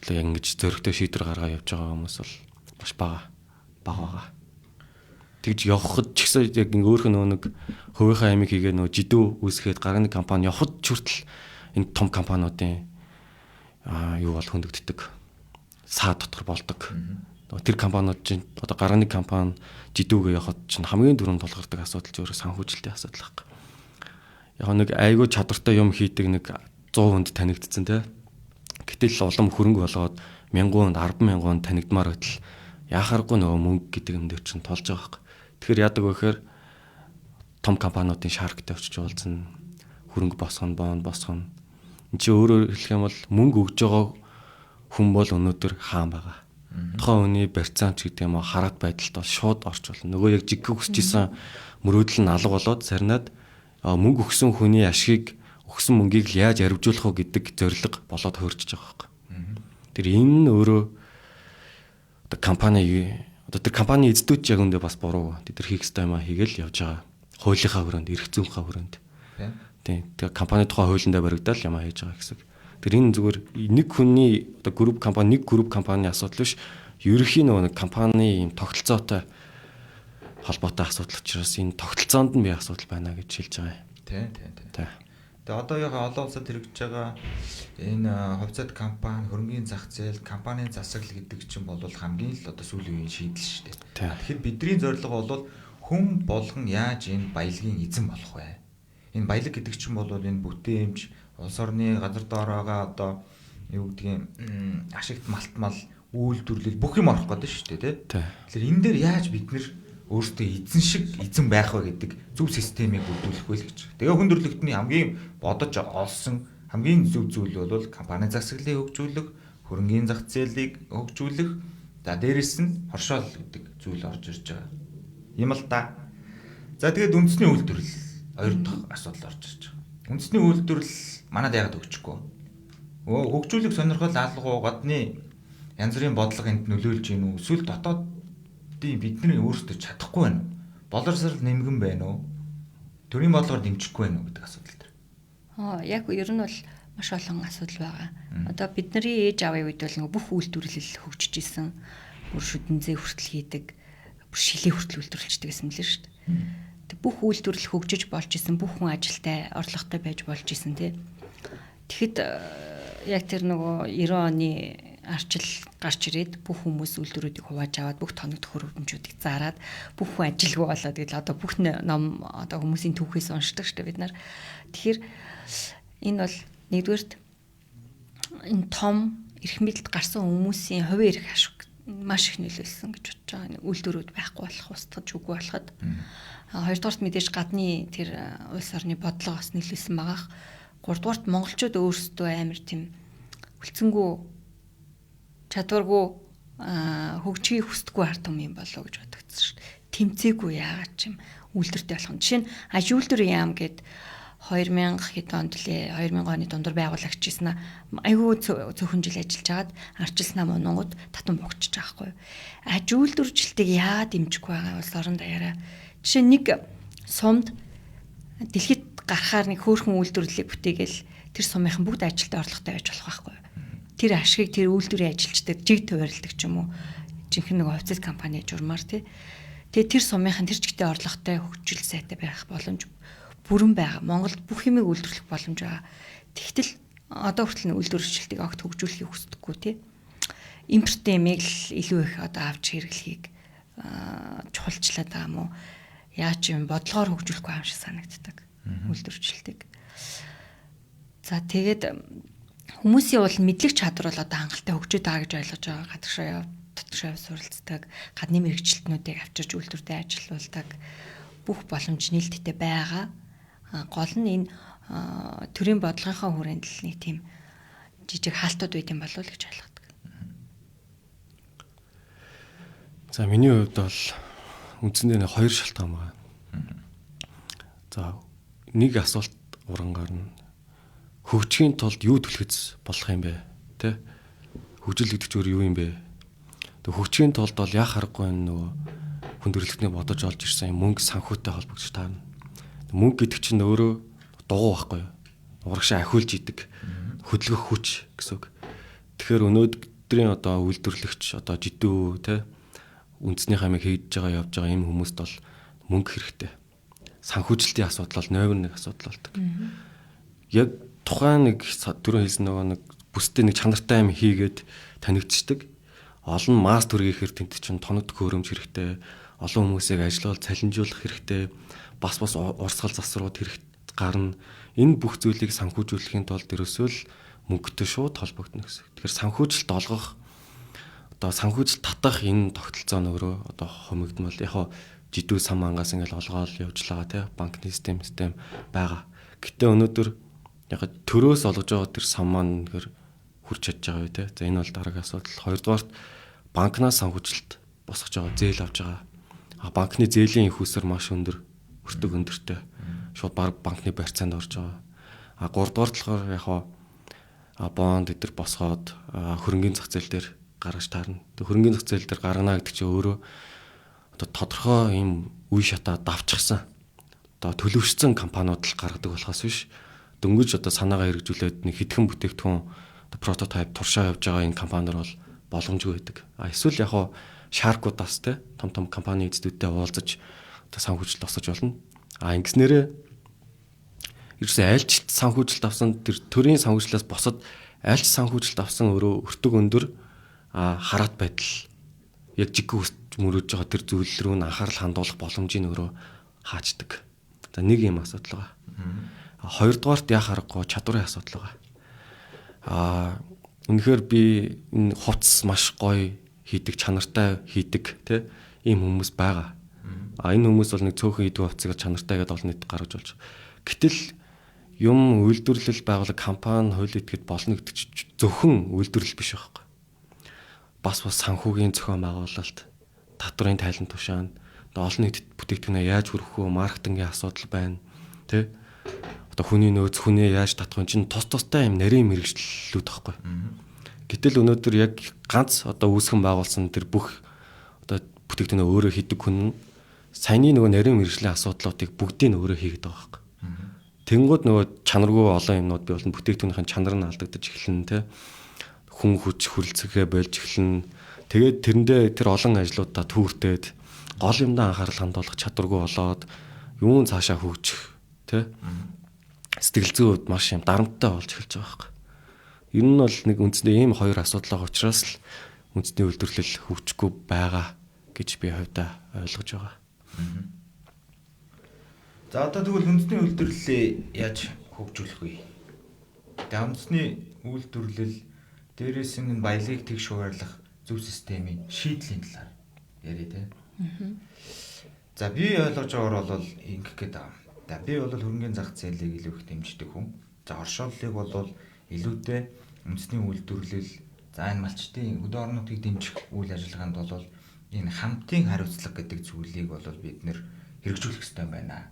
тэгээ ингэж зөрөгтэй шийдвэр гаргаа явж байгаа хүмүүс бол маш бага байгаа. Тэгж явхад ч гэсэн яг өөрх нь нэг хувийнхаа амиг хийгээ нөгөө жидүү үүсгээд гарганы компани явхад ч хүртэл энэ том компаниудын юу бол хөндөгддөг. Саа дотор болдог. Тэр компаниуд чинь одоо гарганы компани жидүүгээ явахад чинь хамгийн дөрөнд тулгардаг асуудал ч өөрөө санхүүжилтийн асуудал баг. Яг нэг айгүй чадвартай юм хийдэг нэг 100 хүнд танигдсан те. Гэтэл улам хөрөнгө болгоод 1000 хүнд 100000 хүнд танигдмаар байтал яхааргүй нөгөө мөнгө гэдэг юм дээр чинь толж байгаа хэрэг. Тэгэхээр яадаг вэ гэхээр том компаниудын шарктай очиж уулзна. Хөрөнгө босгоно, бонд босгоно. Энд чинь өөрөөр хэлэх юм бол мөнгө өгж байгаа хүн бол өнөөдөр хаан байгаа. Тухайн хүний барьцаан ч гэдэг юм уу хараат байдалд бол шууд орч болно. Нөгөө яг жиггээ хүсэж исэн мөрөөдөл нь алга болоод сарнаад мөнгө өгсөн хүний ашгийг өгсөн мөнгийг л яаж арвижуулах вэ гэдэг зорилго болоод хөөрчж байгаа хэрэг. Тэр энэ өөрөө одоо тэр компани эзэдүүд яг үндэ бас буруу. Тэр хийх ёстой юм а хийгээл явж байгаа. Хуулийнхаа хүрээнд, эрх зүйнхаа хүрээнд. Тийм. Тэгээ компани тухай хуулиндаа баригдаад юм а хийж байгаа гэсэн. Тэр энэ зүгээр нэг хүний одоо групп компани асуудал биш. Ерөнхийн нэг компани юм тогтолцоотой холбоотой асуудал учраас энэ тогтолцоонд нь бий асуудал байна гэж хэлж байгаа юм. Тийм. Тэгээ одоо яг олон улсад хэрэгжиж байгаа энэ хувьцаат компани, хөрөнгийн зах зээл, компанийн засаглал гэдэг чинь бол хамгийн л одоо сүүлийн үеийн шийдэл шүү дээ. Тэгэхээр бидний зорилго бол хүн болгон яаж энэ баялагын эзэн болох вэ? Энэ баялаг гэдэг чинь бол энэ бүтээмж, улс орны газар доор байгаа одоо юу гэдгийг ашигт малтмал үйлдвэрлэл бүх юм орох гэдэг шүү дээ, тий. Тэгэхээр энэ дээр яаж бид нэр өөртөө эзэн шиг эзэн байх вэ гэдэг зөв системийг бүрдүүлэх вэ л гэж. Тэгээ хүндрэлтний хамгийн бодож олсон хамгийн зөв зүйл бол компани засаглалыг хөгжүүлэх, хөрөнгийн зах зээлийг хөгжүүлэх, за дээрэс нь хоршоол гэдэг зүйл орж ирж байгаа. Ийм л да. За тэгээд үндэсний үйлдвэрлэл хоёр дахь асуудал орж ирж байгаа. Үндэсний үйлдвэрлэл манад яагаад өгчихгүй? Хөгжүүлэх сонирхол алгуу гадны янз бүрийн бодлого энд нөлөөлж гин үү? Эсвэл дотоодын бидний өөрсдөө чадахгүй байна уу? Боловсрал нэмгэн байна уу? Төрийн бодлогоор дэмжихгүй байна уу гэдэг асуудал төр. Яг ер нь бол маш олон асуудал байгаа. Одоо бидний ээж аавын үед бол бүх үйлдвэрлэл хөгжиж исэн. Бүр шүдэнзээ хүртэл хийдэг, бүр шилээ хүртэл үйлдвэрлэждэг гэсэн мэлээ шүү дээ. Тэг бүх үйлдвэрлэл хөгжиж болж исэн, бүх хүн ажилтай, орлоготой байж болж исэн тий. Тэгэхэд яг тэр нөгөө 90 оны арчил гарч ирээд бүх хүмүүс үйлдвэрүүдийг хувааж аваад бүх тоног төхөөрөмжүүдийг зараад бүх хүн ажилгүй болоод тэгэл одоо бүх ном одоо хүмүүсийн түүхээс уншдаг шүү дээ бид нар. Тэгэхээр энэ бол нэгдүгээрт энэ том эрх мэдэлд гарсан хүмүүсийн хувийн эрх ашиг маш их нөлөөлсөн гэж бодож байгаа. Үйлдвэрүүд байхгүй болох, устгаж үгүй болоход. Хоёрдугаарт мэдээж гадны тэр улс орны бодлого бас нөлөөлсөн байгаа. Гуравдугаарт монголчууд өөрсдөө амар тийм хүлцэнгүй чадваргүй хөгжихийг хүсдэггүй ард түмэн болоо гэж бодогдсон шүү дээ. Тэмцээгүй яагаад ч юм үйлдвэртэй болох нь. Жишээ нь аж үйлдвэрийн яам гээд 2000 хэд онд лээ 2000 оны дундор байгуулагчсан айгүй цөөхөн жил ажиллаж хагаад арчилсан намууд татан богчж байгаа хгүй. Аж үйлдвэржилтийг яагаад дэмжихгүй байгаа улс орон даяараа. Жишээ нь нэг сумд дэлхийд гарахаар нэг хөөрхөн үйлдвэрлэлийг бүтээгээл тэр сумынхан бүгд ажилтаа орлоготой байж болох байхгүй. Тэр ашгийг тэр үйлдвэрийн ажилчдад жиг туваарлдаг ч юм уу. Жинхэнэ нэг хувьцат компани журмаар тий. Тэгээ тэр сумынхан тэр чигтээ орлоготой хөгжил сайтай байх боломж бүрэн байгаа. Монголд бүх юмыг үйлдвэрлэх боломж байгаа. Тэгтэл одоо хүртэл үйлдвэрчлэлтийг огт хөгжүүлэхийг хүсдэггүй тий. Импортын юмыг л илүү их одоо авч хэрэглэхийг чухалчлаад байгаа юм уу? Яаж юм бодлогоор хөгжүүлэхгүй юм шиг санагддаг. Үйлдвэрчлэлтийг. За тэгээд хүмүүсийн бол мэдлэг чадвар бол одоо хангалттай хөгжиж байгаа гэж ойлгож байгаа. Гадагшаа яваад дотгошоо суралцдаг, гадны мэрэгчлэтнүүдийг авчирч үйлдвэртэй ажилуулдаг бүх боломж нийлдэхтэй байгаа. Гол нь энэ төрийн бодлогынхаа хүрээнд л нэг тийм жижиг хаалтууд байт юм болов уу гэж ойлгодог. За миний хувьд бол үндсэндээ хоёр шалтгаан байна. За нэг асуулт урангаар нь хөгжихийн тулд юу төлөхөц болох юм бэ? Тэ? Хөгжил гэдэг чинь юу юм бэ? Тэг хөгжихийн тулд бол яах аргагүй нөгөө хүндрэлтний бодож олж ирсэн мөнгө санхүүтэй холбогдож таарна. Мөнгө гэдэг чинь өөрөө дугуй байхгүй юу? Урагшаа ахиулж идэг хөдөлгөх хүч гэсэн үг. Тэгэхээр өнөөдрийн одоо үйлдвэрлэгч одоо жидүү тэ үндэсний хамыг хийж байгаа явж байгаа юм хүмүүст бол мөнгө хэрэгтэй. Санхүүжилтийн асуудал бол номер 1 асуудал болдог. Яг тухайн нэг түрүү хэлсэн нөгөө нэг бүстэй нэг чанартай юм хийгээд танигдчихдаг. Олон масс төргийхээр тэнд чинь тоног төхөөрөмж хэрэгтэй. Олон хүмүүсийг ажиллагаал цалинжуулах хэрэгтэй. Бас урсгал засварууд гарна. Энэ бүх зүйлийг санхүүжүүлэхийн тулд ерөөсөө л мөнгөтэй шууд холбогдно гэсэн. Тэгэхээр санхүүжилт олгох одоо санхүүжилт татах энэ тогтолцоо нөрөө одоо хомигдмал яг жидүү сам ангаас ингээл олгоол явж байгаа тий банкны систем байгаа. Гэтэ өнөөдөр яг төрөөс олгож байгаа тэр сам маань үнэхээр хурж чадж байгаа үү тий. За энэ бол дараагийн асуудал. Хоёрдугаарт банкнаас санхүүжилт босгож байгаа зээл авж байгаа. Банкны зээлийн их усэр маш өндөр, өртөг өндөртэй. Шууд баг банкны барьцаанд орж байгаа. Гуравдугаарт болохоор яг бонд эдэр босгоод хөрөнгөний зах зээл дээр гаргаж таарна. Тэг хөрөнгөний зах зээл дээр гаргана гэдэг чинь өөрөө одоо тодорхой юм үе шатаа давчсан. Одоо төлөвшсөн компаниуд л гаргадаг болохоос биш. Дөнгөж одоо санаагаа хэрэгжүүлээд нэг хэдхэн бүтээгдэхүүн прототип туршаа явж байгаа энэ компаниуд бол боломжгүй байдаг. Эсвэл яг шаркуудаас те том компани эзэдүүдтэй уулзаж одоо санхүүжилт осож болно. Ингэснээрээ ерөөсөө айлч санхүүжилт авсан тэр төрийн санхүүжилтээс босод айлч санхүүжилт авсан өөрөө өртөг өндөр хараат байдал яг жиг мөрөж байгаа тэр зүйл рүү н анхаарал хандуулах боломжийг өөрөө хаачдаг. За нэг юм асуудал байгаа. Хоёрдугаарт яах аргагүй чадварын асуудал байгаа. Үнэхээр би энэ хувцас маш гоё хийдэг, чанартай хийдэг тийм ийм хүмүүс байгаа. Энэ хүмүүс бол нэг цөөхөн хийдэг хувцасыг чанартай гэдээ олон нийт гаргаж болж. Гэтэл юм үйлдвэрлэл байгуулах компани хууль этгээд болно гэдэг чинь зөвхөн үйлдвэрлэл биш байхгүй. Бас санхүүгийн зохион байгуулалт, татварын тайлан тушаан, олон нийтэд бүтээгдэхүүнээ яаж хүргэх вэ, маркетингийн асуудал байна, тэ? Одоо одоо хүний нөөц хүнээ яаж татах вэ чинь тустай юм нарийн мэрэгчлүүд тахгүй. Гэтэл өнөөдөр яг ганц одоо үүсгэн байгуулсан тэр бүх одоо бүтээгдэхүүнээ өөрөө хийдэг хүн саяны нөгөө нарийн мэрэгжлийн асуудлуудыг бүгдийг өөрөө хийгээд байгаа байхгүй. Тэнгууд нөгөө чанаргүй олон юмнууд би болно бүтээгдэхүүнийхэн чанар нь алдагдаж эхэлнэ те. Хүн хүч хүрлцэгээ болж эхэлнэ. Тэгээд тэрэндээ тэр олон ажлуудаа түүртээд гол юмдаа анхаарал хандуулах чадваргүй болоод юун цаашаа хөгжих те. Сэтгэл зүйд маш юм дарамттай болж эхэлж байгаа байхгүй. Энэ нь бол нэг үндсэндээ ийм хоёр асуудал байгаа учраас л үндэсний үйлдвэрлэл хөгжихгүй байгаа гэж би хувьдаа ойлгож байгаа. За одоо тэгвэл үндэсний үйлдвэрлэлээ яаж хөгжүүлэх вэ? Тэгээ үндэсний үйлдвэрлэл дээрээс нь баялагийг тэгш хуваарлах зөв системийн шийдлийн талаар яриа тэ. За би ойлгож байгаагаар бол ингэх гээд байна. За би бол хөрөнгөний зах зээлийг илүү их дэмждэг хүн. За оршууллыг бол илүүтэй үндэсний үйлдвэрлэл за энэ малчтын өдөө орнуудыг дэмжих үйл ажиллагаанд бол энэ хамтын хариуцлага гэдэг зүйлийг бол бид нэр хэрэгжүүлэх хэрэгтэй байна.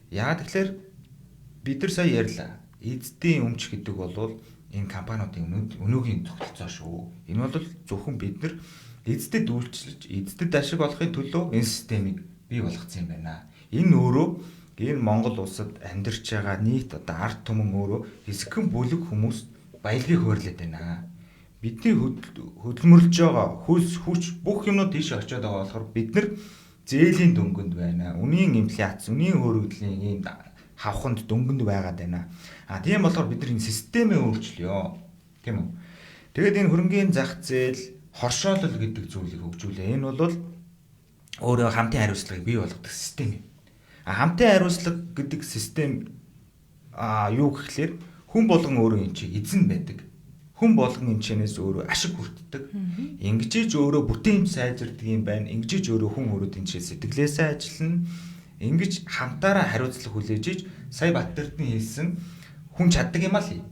Яагаад тэгэхээр бид нар сая ярьлаа. Эзэдийн өмч гэдэг бол энэ компаниудын өнөөгийн тогтолцоо шүү. Энэ бол зөвхөн бид нар эзэдэд үйлчлэж, эзэдэд ашиг олохын төлөө энэ системийг бий болгоцсон юм байна. Энэ өөрөө энэ Монгол улсад амьдарч байгаа нийт одоо ард түмэн өөрөө хэсэгхэн бүлэг хүмүүс баялагийг хуваарлаад байна. Бидний хөдөлмөрлж байгаа хөлс хүч бүх юмнууд тийш очиод байгаа болохоор бид нар зээлийн дөнгөнд байна. Үнийн инфляц, үнийн хөрөгдлийн ийм хавханд дөнгөнд байгаад байна. Тийм болохоор бид нар энэ системээ өөрчлөё. Тийм үү? Тэгээд энэ хөрөнгөний зах зээл хоршоолол гэдэг зүйлийг хөгжүүлээ. Энэ бол өөрөө хамтын хариуцлагыг бий болгодог систем юм. Хамтын хариуцлага гэдэг систем юу гэхлээр хүн болгон өөрөө энэ чинь эзэн байдаг. Хүн болгон энэ чинээс өөрөө ашиг хүртдэг. Ингэж өөрөө бүтээн сайжирдаг юм байна. Ингэж өөрөө хүн өөрөө тэнцээ сэтгэлээсээ ажиллана. Ингэж хамтаараа хариуцлага хүлээж сая Баттэрдний хэлсэн хүн чаддаг юм аа л.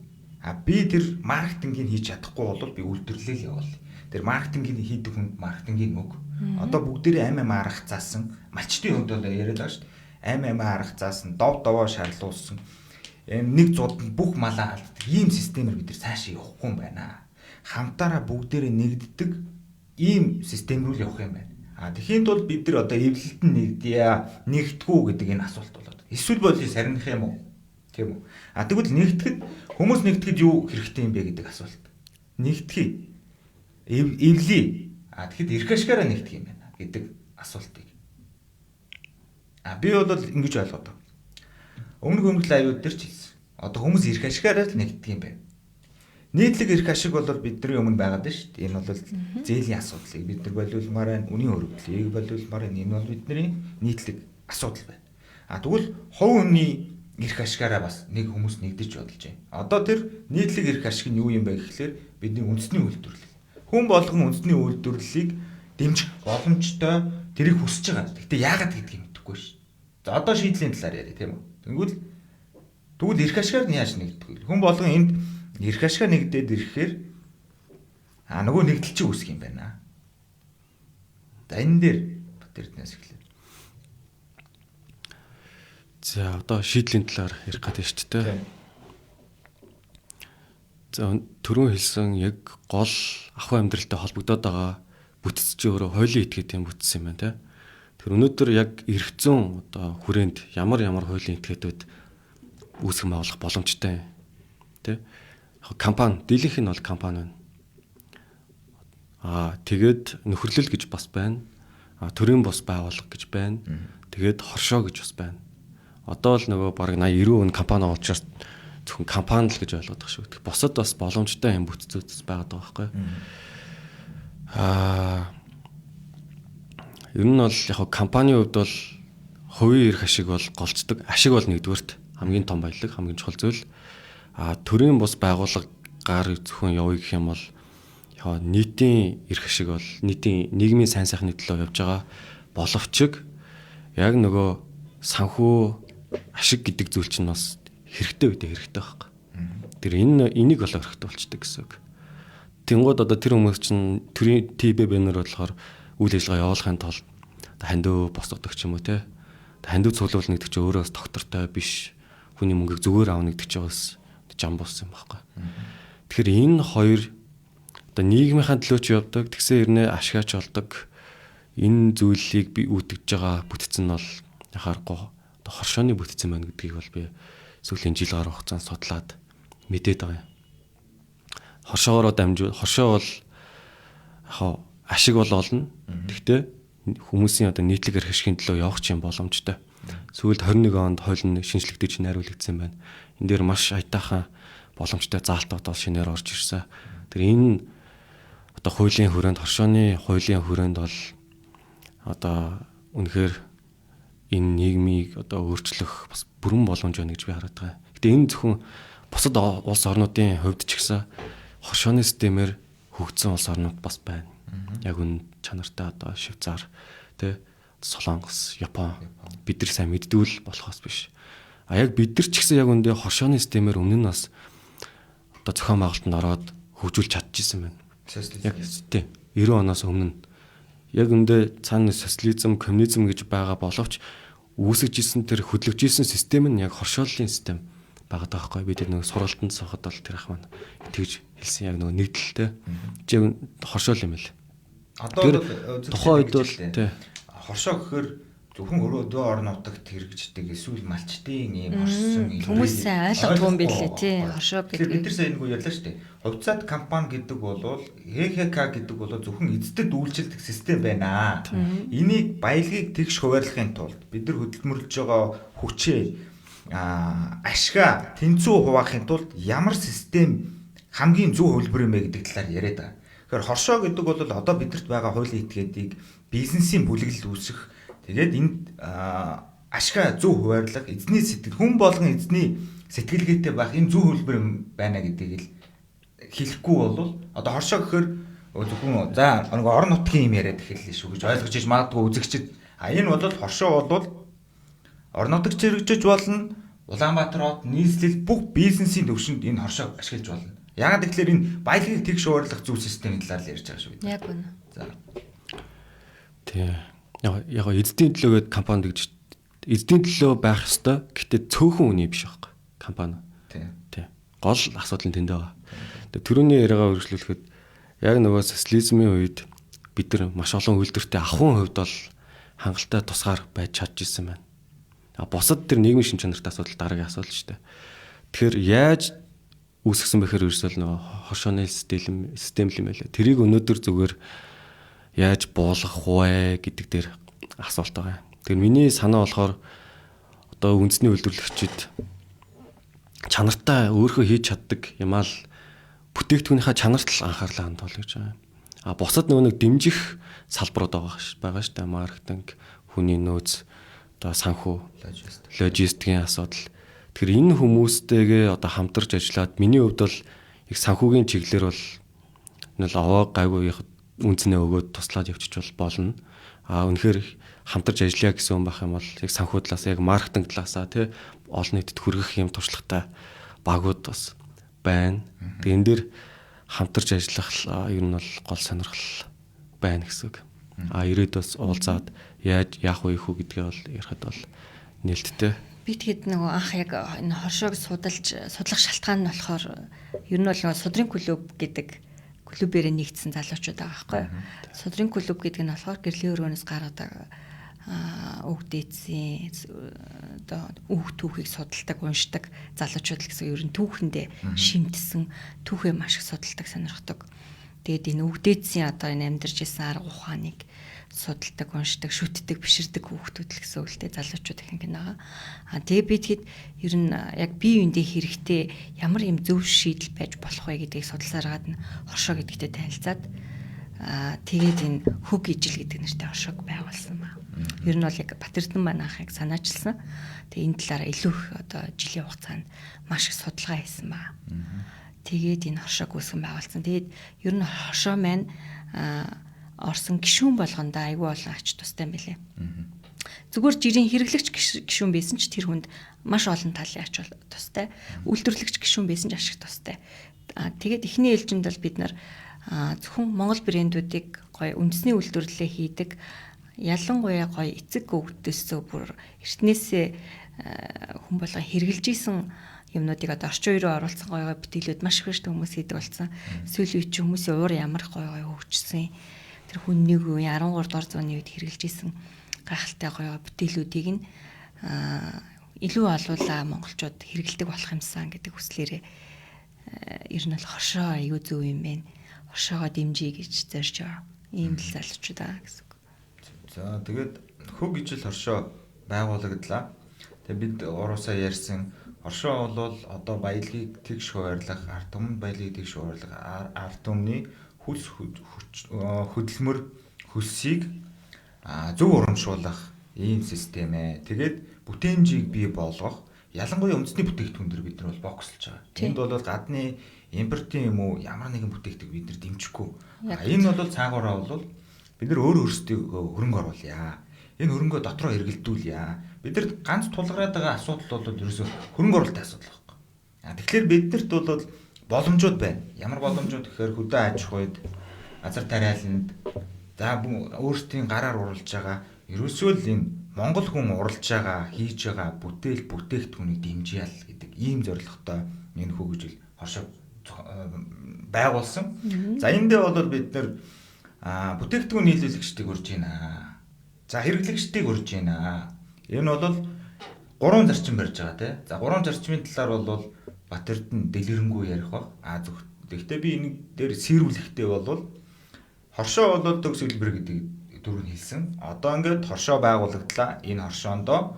Би тэр маркетингийг хийж чадахгүй бол би үйлдвэрлэл явуул. Тэр маркетингийг хийдэг хүнд маркетингийн үг. Одоо бүгдээрээ амь арах заасан малчтын хувьд бол яриад байгаа шүү дээ. Амь арах заасан, дов довоо шарлуулсан. Нэг зууданд бүх малаа алддаг ийм системээр бид нар цаашаа явахгүй юм байна. Хамтаараа бүгдээрээ нэгддэг ийм систем рүү л явах юм байна. Тэгэхэд бол бид нар одоо эвлэлтэн нэгдгүү гэдэг энэ асуулт болоод. Эсвэл бол сарних юм уу? Тийм үү? Тэгвэл нэгдэхэд хүмүүс нэгдэхэд юу хэрэгтэй юм бэ гэдэг асуулт. Нэгдэхий. Эвлий. Тэгэхэд эрх ашгаараа нэгдэх юм байна гэдэг асуултыг. Би бол ингэж ойлгоод байна. Өмнөх хөрөнгөлийн аюуд дээр ч хэлсэн. Одоо хүмүүс эрх ашгаараа л нэгддэг юм байна. Нийтлэг эрх ашиг бол бидний өмнө байгаад байна шүү дээ. Энэ бол зээлийн асуудлыг бид нар болиулмаар байна. Үнийн хөрөнгөлийг болиулмаар байна. Энэ бол бидний нийтлэг асуудал байна. Тэгвэл хувь хүний эрх ашгаараа бас нэг хүмүүс нэгдэж бодолж байна. Одоо тэр нийтлэг эрх ашиг нь юу юм бэ гэхлээр бидний үндэсний үйлдвэрлэл. Хүн болгон үндэсний үйлдвэрлэлийг дэмжих боломжтой тэрийг хүсэж байгаа. Гэхдээ яагаад гэдгийг мэдэхгүй ш. За одоо шийдлийн талаар яриа тийм үү. Тэгвэл эрх ашгаар нь яаж нэгдэх вэ? Хүн болгон энд эрх ашгаар нэгдээд ирэхээр нөгөө нэгдэл чинь үүсэх юм байна. За энэ дээр Баттэрднээс эхлэв. За одоо шийдлийн талаар ярих гэдэг шүү дээ. За түрүүн хэлсэн яг гол ахуй амьдралтай холбогдоод байгаа бүтц чи өөрөө хуулийн этгээд юм бүтц юм байна те. Тэр өнөөдөр яг эрх зүйн одоо хүрээнд ямар хуулийн этгээдүүд үүсгэн байгуулах боломжтой те. Компани дийлэнх нь бол компани байна. Тэгээд нөхөрлөл гэж бас байна. Төрийн бус байгууллага гэж байна. Тэгээд хоршоо гэж бас байна. Одоо л нөгөө бараг 80-90% компани учраас зөвхөн компани л гэж ойлгоод байгаа шүү. Босод бас боломжтой юм бүтцүүд байгаад байгаа байхгүй. Ер нь бол яг компанийн хувьд бол хувийн эрх ашиг бол голцдог. Ашиг бол нэгдүгээрт хамгийн том баялаг, хамгийн чухал зүйл. Төрийн бус байгууллагаар зөвхөн явъя гэх юм бол нийтийн эрх ашиг бол нийтийн нийгмийн сайн сайхны төлөө явж байгаа боловч яг нөгөө санхүү ашиг гэдэг зүйл чинь бас хэрэгтэй байхгүй. Тэр энийг болоо хэрэгтэй болчдөг гэсэн үг. Тэнгууд одоо тэр хүмүүс чинь төрийн ТБ-бэнэр болохоор үйл ажиллагаа явуулахын тулд хандив босгодог ч юм уу те. Хандив цуглуулна гэдэг чинь өөрөөс доктортой биш. хүний мөнгөийг зүгээр аавна гэдэг чинь бас жам болсон юм байхгүй. Тэгэхээр энэ хоёр одоо нийгмийнхаа төлөө ч явдаг, тэгсэн хэрнээ ашигаач болдог энэ зүйлийг би үүтгэж байгаа бүтцэн нь бол яхаарахгүй одоо хоршооны бүтцэн байна гэдгийг бол би сүүлийн жил гаруй хугацаанд судлаад мэдээд байгаа юм. Хоршоогоор хоршоо бол яг ашиг бол олно. Гэхдээ хүмүүсийн одоо нийтлэг эрх ашигын төлөө явах юм боломжтой. Сүүлд 21 онд хууль нь шинжлэгдэж найруулагдсан байна. Энэ дээр маш аятайхан боломжтой заалтууд бол шинээр орж ирсэн. Тэр энэ одоо хуулийн хүрээнд хоршооны хуулийн хүрээнд бол одоо үнэхээр энэ нийгмийг одоо өөрчлөх бас бүрэн боломж байна гэж би хараад байгаа. Гэтэ энэ зөвхөн бусад улс орнуудын хувьд ч гэсэн хоршооны системээр хөгжсөн улс орнууд бас байна. Яг үн чанартай одоо Швейцар, тэ Солонгос, Япон бид нар сайн мэддүүл болохоос биш. А яг бид нар ч гэсэн яг үндэ хоршооны системээр өмнө нь бас одоо зохион байгуулалтанд ороод хөгжүүлж чадчихсан байна. Яг тийм 90 оноос өмнө яг үндэ цаана социализм, коммунизм гэж байгаа боловч үүсгэж исэн тэр хөдлөж исэн систем нь яг хоршооллын систем байгаа даахгүй. Бид нэг сургалтанд соход бол тэр ах маань тэгж хэлсэн яг нэг нэгдэлтэй. Яг хоршоол юм л. Одоо тухайн үед бол тий хоршоо гэхээр зөвхөн өрөө орон нутагт хэрэгждэг эсвэл малчтын ийм орсон хүмүүс сайн ойлгохгүй юм билээ тий хоршоо гэдэг. Бид нар сайн нэг ярьлаа шүү дээ. Хувьцаат компани гэдэг бол ХХК гэдэг бол зөвхөн эздэд үйлчилдэг систем байна. Энийг баялагийг тэгш хуваарлахын тулд бид нар хөдөлмөрлөж байгаа хүчээ ашгаа тэнцүү хуваахын тулд ямар систем хамгийн зөв хөлбөр юм бэ гэдэг талаар яриад байгаа. Тэгэхээр хоршоо гэдэг бол одоо бидэрт байгаа хуулийн этгээдийг бизнесийн бүлэглэл үүсгэх тэгээд энд ашгаа зөв хуваарлах эзний сэтгэл хүн болгон эзний сэтгэлгээтэй байх энэ зөв хөлбөр юм байна гэдгийг л хэлэхгүй бол одоо хоршоо гэхээр зөвхөн за нэг орон нутгийн юм яриад эхэллээ шүү гэж ойлгож иж магадгүй үзэгчд энэ бол хоршоо бол орон нутагт хэрэгжиж болно. Улаанбаатар хот нийслэл бүх бизнесийн төвшөнд энэ хоршоог ашиглаж болно. Яагаад гэвэл энэ баялагийг тэгш хуваарлах зөв системийн талаар л ярьж байгаа шүү. Яг үнэ. За. Тий. Яг эзэдийн төлөө гэдэг компанид гэж эзэдийн төлөө байх ёстой. Гэтэ цөөхөн үний биш байхгүй компани. Тий. Гол асуудал нь тэнд байгаа. Тэгээ түрүүний яриагаа үргэлжлүүлэхэд яг нөгөө социализмын үед бид нар маш олон үйлдвэртэй ахуйн хувьд бол хангалттай тусгаар байж чадж ирсэн байна. Бусад тэр нийгмийн шин чанартай асуудал дараагийн асуудал шүү дээ. Тэгэхээр яаж үүсгэсэн бэхээр ерөөсөө нөгөө хоршооны систем юм байлаа. Тэрийг өнөөдөр зүгээр яаж буулгах вэ гэдэг дээр асуулт байгаа. Тэгэхээр миний санаа болохоор одоо үндэсний үйлдвэрлэгчид чанартай өөрөө хийж чаддаг юмаа л бүтээгдэхүүнийхээ чанарт л анхаарлаа хандуул гэж байгаа. Бусад нөгөө нэг дэмжих салбарууд байгаа шүү дээ. Маркетинг, хүний нөөц, одоо санхүү, логистикийн асуудал. Тэгэхээр энэ хүмүүстэйгээ одоо хамтарч ажиллаад миний хувьд бол их санхүүгийн чиглэлээр бол нэг овоо гайгүй үнцнээ өгөөд туслаад явчих болно. Үнэхээр хамтарч ажиллая гэсэн юм байх юм бол яг санхүү талаас яг маркетинг талаасаа тий олон нийтэд хүргэх юм туршлагатай багууд бас байна. Тэгээ энэ дээр хамтарч ажиллах ер нь бол гол сонирхол байна гэсэн үг. Ирээд бас уулзаад яаж яах вэ хүү гэдгээ бол ярихад бол нээлттэй. Би тэгэд нөгөө анх яг энэ хоршоог судлах шалтгаан нь болохоор ер нь бол нөгөө судрын клуб гэдэг клубээрээ нэгдсэн залуучууд байгаа байхгүй юу. Судрын клуб гэдэг нь болохоор гэрлийн өрөөнөөс гаргадаг үг дээдсийн одоо үг түүхийг судалдаг, уншдаг залуучууд л гэсэн ер нь түүхэндээ шимтсэн түүхээ маш их судалдаг, сонирхдаг. Тэгээд энэ үг дээдсийн одоо энэ амьдарч исэн арга ухааныг судалдаг, уншдаг, шүтдэг, биширдэг хүүхдүүд л гэсэн үгтэй залуучууд их ингэ байгаа. Тэгээ би тэгэд ер нь яг бие биендээ хэрэгтэй ямар юм зөв шийдэл байж болох вэ гэдгийг судалсаар гадна хоршоо гэдэгтэй танилцаад тэгээд энэ хөг ижил гэдэг нэртэй хоршоог байгуулсан ба. Ер нь бол яг Батэрдэн маань анхыг санаачилсан. Тэгээ энэ талаараа илүү их одоо жилийн хугацаанд маш их судалгаа хийсэн ба. Тэгээд энэ хоршоог үүсгэн байгуулсан. Тэгээд ер нь хоршоо маань орсон гишүүн болгондоо айгүй олон ач тустай юм билээ. Зүгээр жирийн хэрэглэгч гишүүн байсан ч тэр хүнд маш олон талын ач тустай. Үйлдвэрлэгч гишүүн байсан ч ашиг тустай. Тэгээд эхний ээлжинд бол бид нар зөвхөн Монгол брэндүүдийг гоё үндэсний үйлдвэрлэлээ хийдэг ялангуяа гоё эцэг өвгдөөсөө бүр эртнээсээ хүн болго хэрглэж исэн юмнуудыг одоо орчин үеийн рүү оруулсан гой бүтээлүүд маш их шүү хүмүүс хийдэг болсон. Сүүлийн үед хүмүүсийн уур ямар гой хөгжсөн. Тэр хүннийг 13 дугаар зууны үед хэрглэж исэн гайхалтай гой бүтээлүүдийг нь илүү олуулаа монголчууд хэргэлдэг болох юмсан гэдэг хүслээрээ ер нь бол хоршоо аюу зөв юм байна. Хоршоогоо дэмжиж гэж зорж байгаа. Ийм л залуучууд аа гэсэн үг. За тэгээд хөг ижил хоршоо байгуулагдлаа. Тэгээд бид уруусаа ярьсан хоршоо бол одоо баялагийг тэгш хуваарлах, ард түмэнд баялагийг тэгш хуваарлах, ард түмний хөлс хөдөлмөр хөлсийг зөв урамшуулах ийм систем ээ. Тэгээд бүтээмжийг бий болгох, ялангуяа үндэсний бүтээгдэхүүн төр бид нар бол бокслж байгаа. Энд бол гадны импортын юм уу ямар нэгэн бүтээгдэхүүн бид нар дэмжихгүй. Энэ бол цаагаараа бол бид нар өөр өөрсдөө хөрөнгө оруулъя. Энэ хөрөнгөө дотроо эргэлдүүлъя. Бид нар ганц тулгараад байгаа асуудал бол ерөөсөө хөрөнгө оруулалтын асуудал байхгүй. Тэгэхээр биднэрт бол боломжууд байна. Ямар боломжууд гэхээр хөдөө аж ахуйд, газар тариаланд за өөрсдийн гараар уралж байгаа ерөөсөө л энэ Монгол хүн уралж байгаа, хийж байгаа бүтээгдэхүүнийг дэмжие л гэдэг ийм зорилготой энэ хөгжил хоршоо байгуулсан. За эндээ бол бид нар бүтээгдэхүүн нийлүүлэгчдийг урьж байна. За хэрэглэгчдийг урьж байна. Энэ бол 3 зарчим барьж байгаа тийм. За 3 зарчмын талаар бол Батэрдэн дэлгэрэнгүй ярих баг. Гэхдээ би энэ дээр сэрүүлэхдээ бол хоршоо бол төгс хэлбэр гэдэг дөрөв хэлсэн. Одоо ингээд хоршоо байгуулагдлаа. Энэ хоршоондоо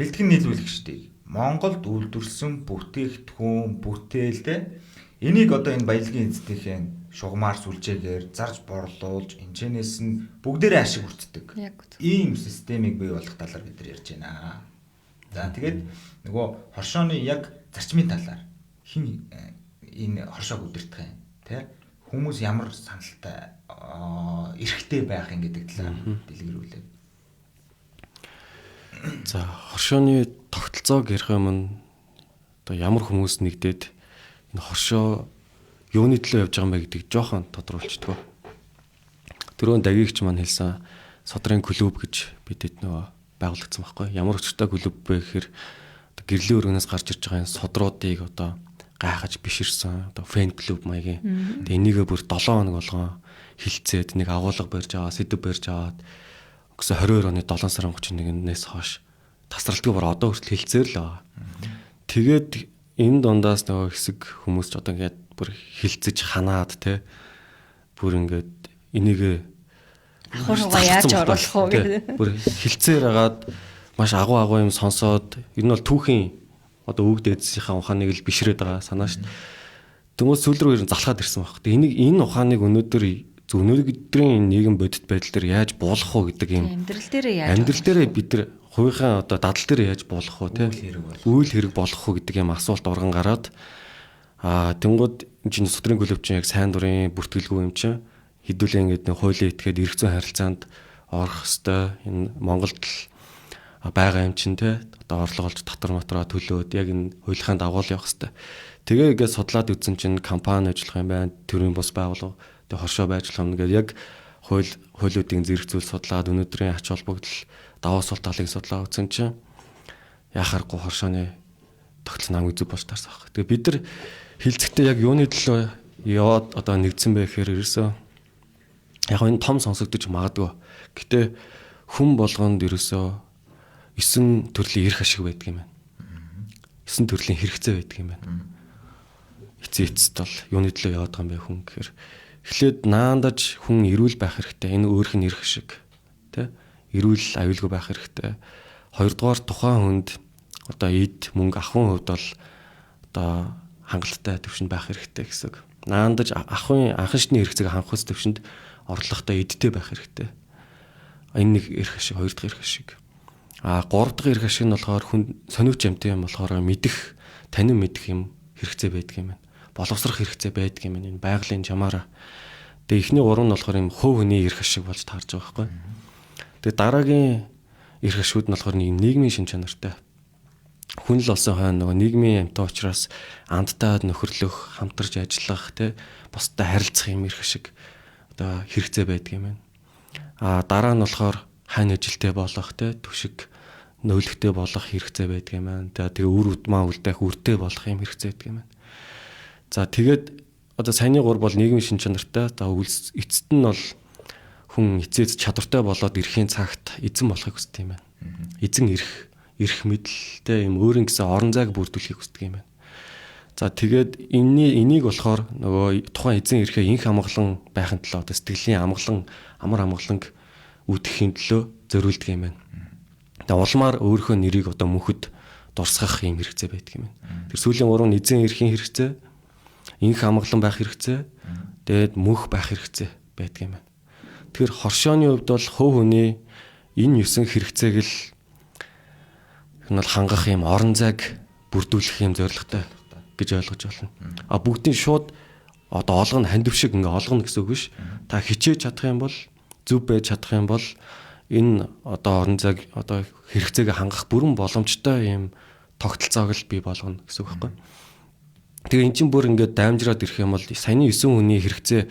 бэлтгэн нийлүүлэгчдийг Монголд үйлдвэрлэсэн бүтээгдэхүүн, бүтээлтэй энийг одоо энэ баялагын эзэнтийн шугамар сүлжээгээр зарж борлуулж, энэчнээс нь бүгдээрээ ашиг хүртдэг. Ийм системийг бий болгох талаар бид нар ярьж байна. За тэгээд нөгөө хоршооны яг зарчмын талаар хин энэ хоршоог удирдах юм, тэ? Хүмүүс ямар саналтай эрхтэй байх юм гэдэг талаар дэлгэрүүлээ. За хоршооны тогтолцоог ярих юм одоо ямар хүмүүс нэгдээд энэ хоршоо юуны төлөө явж байгаа юм бэ гэдгийг жоохон тодруулчихдаг. Түрүүн дагигч маань хэлсэн содрын клуб гэж бидэд нөгөө байгуулагдсан байхгүй. Ямар өчтэй клуб бэ гэхээр одоо гэрлийн өргөнөөс гарч ирж байгаа энэ содруудыг одоо гайхаж биширсэн одоо фэн клуб маягийн. Тэгээ энийгээ бүр 7 хоног болгон хилцээд нэг агуулга барьж аваа, сэдв барьж аваад гэсэн 22 оны 7 сарын 31-ээс хойш тасралтгүй бүр одоо хүртэл хилцээр л байгаа. Тэгээд энэ дундаас нөгөө хэсэг хүмүүс ч одоо ингээд бүр хилцэж ханаад те бүр ингээд энийг ахуургаа яаж оруулах уу гэдэг. Бүр хилцээр агаад маш агуу юм сонсоод энэ бол түүхийн одоо өвөг дээдсийнхаа ухааныг л бишрээд байгаа санаа шүү дээ. Тэнгуү сүүл рүү залхаад ирсэн баг. Тэгээд энэ ухааныг өнөөдрийн нийгэм бодит байдал дээр яаж буулгах уу гэдэг юм. Амьдрал дээр бид нар хувийнхаа одоо дадал дээр яаж буулгах уу те үйл хэрэг болгох уу гэдэг юм асуулт урган гараад тэнгууд энэ содрын клуб чинь яг сайн дурын бүртгэлгүй юм чинь хэдүүлээ ингээд нэг хуулийн этгээд эрх зүйн харилцаанд орох хэвээр энэ Монголд байгаа юм чинь те одоо орлого олж татвар матраа төлөөд яг энэ хуулийнхаа дагуу явах хэвээр. Тэгээ ингээд судлаад үзсэн чинь компани ажиллах юм байна, төрийн бус байгууллага тэгээ хоршоо байж болох юм ингээд яг хуулиудын зэрэгцүүл судлаад өнөөдрийн ач холбогдол даваа сул талыг судлаа үзсэн чинь яхахгүй хоршооны тогтолцоо намайг зүг болж таарсан баг. Тэгээ бид нар хилцэхдээ яг юуны төлөө яваад одоо нэгдсэн бэ гэхээр ерөөсөө яг энэ том сонсогдож магадгүй. Гэтэ хүн болгонд ерөөсөө 9 төрлийн эрх ашиг байдаг юм байна. 9 төрлийн хэрэгцээ байдаг юм байна. Эцэст бол юуны төлөө яваад байгаа юм бэ хүн гэхээр эхлээд наандаж хүн эрүүл байх хэрэгтэй. Энэ өөрх нь эрх ашиг. Тэ? Эрүүл аюулгүй байх хэрэгтэй. Хоёрдугаар тухайн хүнд одоо эд мөнгө ахын хувьд бол одоо хангалттай төвшөнд байх хэрэгтэй гэсэн. Наандаж анхан шатны хэрэгцээг хангах төвшөнд орлоготой эдтэй байх хэрэгтэй. Энэ нэг эрх ашиг, хоёр дахь эрх ашиг. Гурав дахь эрх ашиг нь болохоор хүн сониуч амтын юм болохоор мэдэх, танин мэдэх юм хэрэгцээ байдаг юм байна. Боловсрох хэрэгцээ байдаг юм байна. Энэ байгалийн чамаараа. Тэгээ эхний гурав нь болохоор юм хувь хүний эрх ашиг болж таарж байгаа байхгүй. Тэгээ дараагийн эрх ашигуд нь болохоор нийгмийн шин чанартай. Хүн л олсон хойно нөгөө нийгмийн амттай учраас андтаад нөхөрлөх, хамтарч ажиллах, тэ бусдад харилцах юм эрх ашиг одоо хэрэгцээ байдаг юм байна. Дараа нь болохоор хань ажилтэй болох, тэ түшиг нөлөгтэй болох хэрэгцээ байдаг юм байна. Тэгээ үр удмаа үлдээх үртэй болох юм хэрэгцээ байдаг юм байна. За тэгээд одоо саяны 3 бол нийгмийн шин чанартай. За эцэст нь бол хүн эцээц чадвартай болоод ирэхийн цагт эзэн болохыг хүсдэг юм байна. Эзэн ирэх мэдлэлтэй юм өөрийн гэсэн орон зайг бүрдүүлэхийг хүсдэг юм байна. За тэгээд энийг болохоор нөгөө тухайн эзэн ирэхээ инх амгалан байхын тулд одоо сэтгэлийн амар амгаланг үүдхийн төлөө зориулдаг юм байна. Тэгээд улмаар өөрийнхөө нэрийг одоо мөнхөд дурсгах юм хэрэгцээ байдаг юм байна. Тэр сүүлийн 3 нь эзэн ирэхийн хэрэгцээ, инх амгалан байх хэрэгцээ, тэгээд мөнх байх хэрэгцээ байдаг юм байна. Тэгэхээр хоршооны хувьд бол хувь хүний энэ 9 хэрэгцээг л нь хангах юм орон зайг бүрдүүлэх юм зорилготой гэж ойлгож байна. А бүгдийн шууд одоо олгоно хандив шиг ингээ олгоно гэсэн үг биш. Та хичээж чадах юм бол зөв байж чадах юм бол энэ одоо орон зайг одоо хэрэгцээг хангах бүрэн боломжтой юм тогтолцоог л бий болгоно гэсэн үг байхгүй. Тэгээ эн чинь бүр ингээ даймжраад ирэх юм бол саяны 9 хүний хэрэгцээ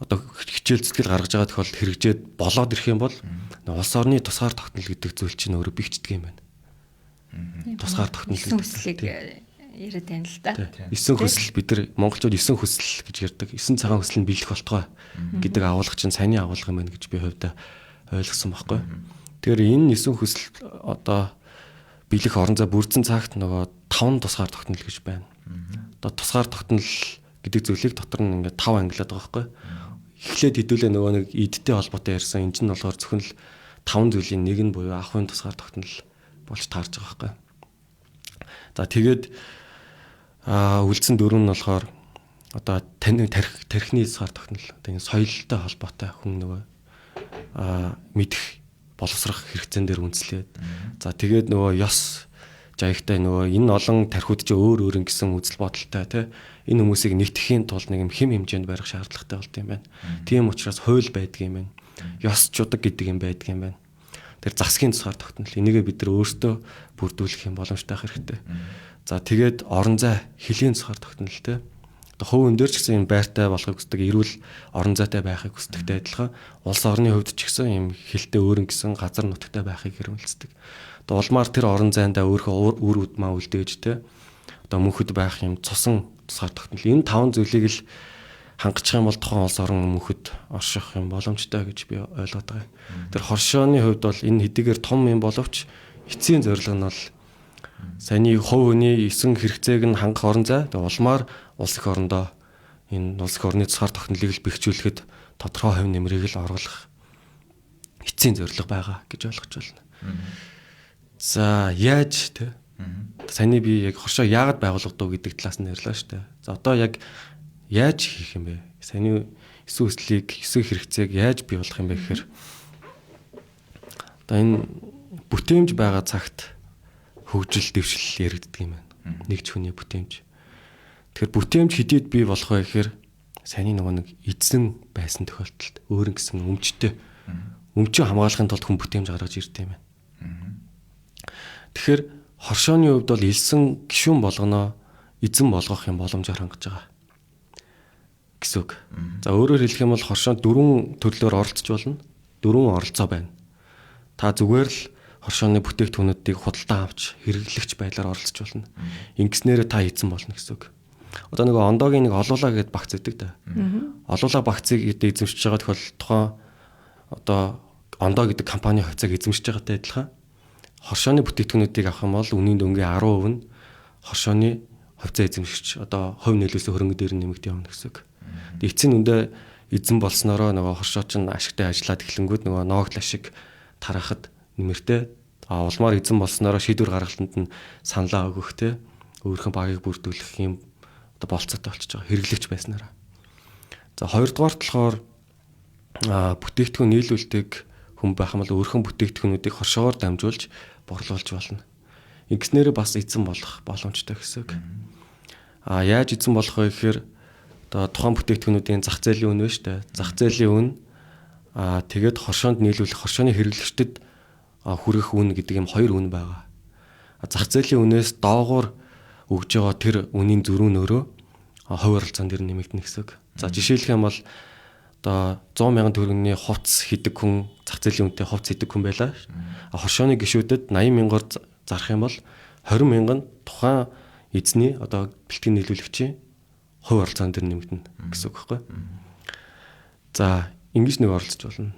одоо хичээл зүтгэл гаргаж байгаа тохиолдолд хэрэгжээд болоод ирэх юм бол улс орны тусгаар тогтнол гэдэг зүйл чинь өөрөө бигчдэг юм байна. Тусгаар тогтнол гэдэг яриад байна л да. 9 хүсэл бид нар монголчууд 9 хүсэл гэж ярьдаг. 9 цагаан хүсэл нь биелэх болтгой гэдэг агуулга чинь саяны агуулга юм байна гэж би хувьдаа ойлгосон байхгүй. Тэгэхээр энэ 9 хүсэл одоо биелэх орон зай бүрдсэн цагт нөгөө 5 тусгаар тогтнол гэж байна. Одоо тусгаар тогтнол гэдэг зүйлийг дотор нь ингээд 5 ангилаад байгаа байхгүй. Эхлээд хэдүүлээ нөгөө нэг идтэй холбоотой ярьсан. Энэ чинь болохоор зөвхөн л 5 зүйлийн нэг нь буюу ахуйн тусгаар тогтнол болж таарж байгаа байхгүй. За тэгээд үлдсэн 4 нь болохоор одоо тархины тусгаар тогтнол. Тэгээд соёлтой холбоотой хүн нөгөө мэдэх боловсрох хэрэгцээн дээр үндэслээд. За тэгээд нөгөө ёс жаягтай нөгөө энэ олон тархиуд ч өөр гэсэн үзэл бодолтой тий энэ хүмүүсийг нэгтгэхийн тулд нэг хэм хэмжээнд барих шаардлагатай болд юм байна. Тийм учраас хууль байдаг юм байна. Ёс чудаг гэдэг юм байдаг юм байна. Тэр засгийн тусгаар тогтнол энийгээ бид нар өөрсдөө бүрдүүлэх юм боломжтой хэрэгтэй. За тэгээд орон зай хөлийн тусгаар тогтнол тий одоо хувь өндөр ч гэсэн юм байртай болохыг хүсдэг, эрүүл орон зайтай байхыг хүсдэгтэй адилхан улс орны хувьд ч гэсэн юм хилтэй өөрөн гэсэн газар нутагтай байхыг хэрмэлцдэг. Одоо улмаар тэр орон зайдаа өөрийнхөө үр удмаа үлдээж тий одоо мөнхөд байх юм цусан тусгаар тогтнол. Энэ 5 зүйлийг л хангачих юм бол тухайн улс орон мөнхөд орших юм боломжтой гэж би ойлгоод байгаа. Тэр хоршооны хувьд бол энэ хэдийгээр том юм боловч эцсийн зорилго нь бол саяны хувь хүний 9 хэрэгцээг нь хангах орон зай. Тэгээ улмаар улс их орондоо энэ улс их орны тусгаар тогтнолыг л бэхжүүлэхэд тодорхой хувь нэмрийг л оруулах эцсийн зорилго байгаа гэж ойлгож байна. За яаж те саяны би яг хоршоо яагаад байгуулагдав гэдэг талаас нь ярьлаа шүү дээ. За одоо яг яаж хийх юм бэ? Саяны 9 хүслийг 9 хэрэгцээг яаж бий болгох юм бэ гэхээр одоо энэ бүтээмж байгаа цагт хөгжил дэвшил яригддаг юм байна. Нэг ч хүний бүтээмж. Тэгэхээр бүтээмж хэдийд бий болох вэ гэхээр саяны нөгөө нэг эзэн байсан тохиолдолд өөрийн гэсэн өмчөө хамгаалахын тулд хүн бүтээмж гаргаж ирдэг юм байна. Тэгэхээр хоршооны хувьд бол элсэн гишүүн болгоно эзэн болгох юм боломжоор хангаж байгаа гэсэн үг. За өөрөөр хэлэх юм бол хоршоонд 4 төрлөөр оролцож болно. 4 оролцоо байна. Та зүгээр л хоршооны бүтээгдэхүүнүүдийг худалдан авч хэрэглэгч байдлаар оролцож болно. Ингэснээр та эзэн болно гэсэн үг. Одоо нэг ондоогийн нэг олуулаа гэдээ багц өгдөг да. Олуулаа багцыг эзэмшиж байгаа тохиол тухайн одоо ондоо гэдэг компани хувьцааг эзэмшиж байгаатай адилхан хоршооны бүтээгдэхүүнүүдийг авах юм бол үнийн дөнгөний 10% нь хоршооны хувьцаа эзэмшигч одоо хувь нөлөөсөө хөрөнгө дээр нэмэгдэж явна гэсэн үг. Тэгээд эцсийн үндэ эзэн болсноороо нөгөө хоршоо чинь ашигтай ажиллаад эхлэнгүүд нөгөө ноогт ашиг тарахад нэмэртэй улмаар эзэн болсноороо шийдвэр гаргалтанд нь саналаа өгөх те өөрийнхөө багийг бүрдүүлэх юм одоо болцоотой болчихж байгаа хэрэглэгч байснараа. За хоёрдугаарт болохоор бүтээгдэхүүн нийлүүлдэг хүн байх юм бол өөрийнхөө бүтээгдэхүүнүүдийг хоршоогоор дамжуулж борлуулж болно. Ингэснээр бас эзэн болох боломжтой гэсэн үг. Яаж эзэн болох вэ гэхээр одоо тухайн бүтээгдэхүүнүүдийн зах зээлийн үн вэ шүү дээ. Зах зээлийн үн тэгээд хоршоонд нийлүүлэх хоршооны хэрэглэгчдэд хүрэх үн гэдэг юм 2 үн байгаа. Зах зээлийн үнээс доогуур өгж байгаа тэр үнийн зөрүүн өөрөө хувь оролцоон дээр нэмэгдэнэ гэсэн үг. За жишээлх юм бол одоо 100,000 төгрөгийн хувцс хийдэг хүн зах зээлийн үнэтэй хувцс хийдэг хүн байлаа. Хоршооны гишүүдэд 80,000-аар зарах юм бол 20,000 нь тухайн эзний одоо бэлтгэн нийлүүлэгчийн хувь оролцоон дээр нэмэгдэнэ гэсэн үг байхгүй. За ингэж нэг оролцож болно.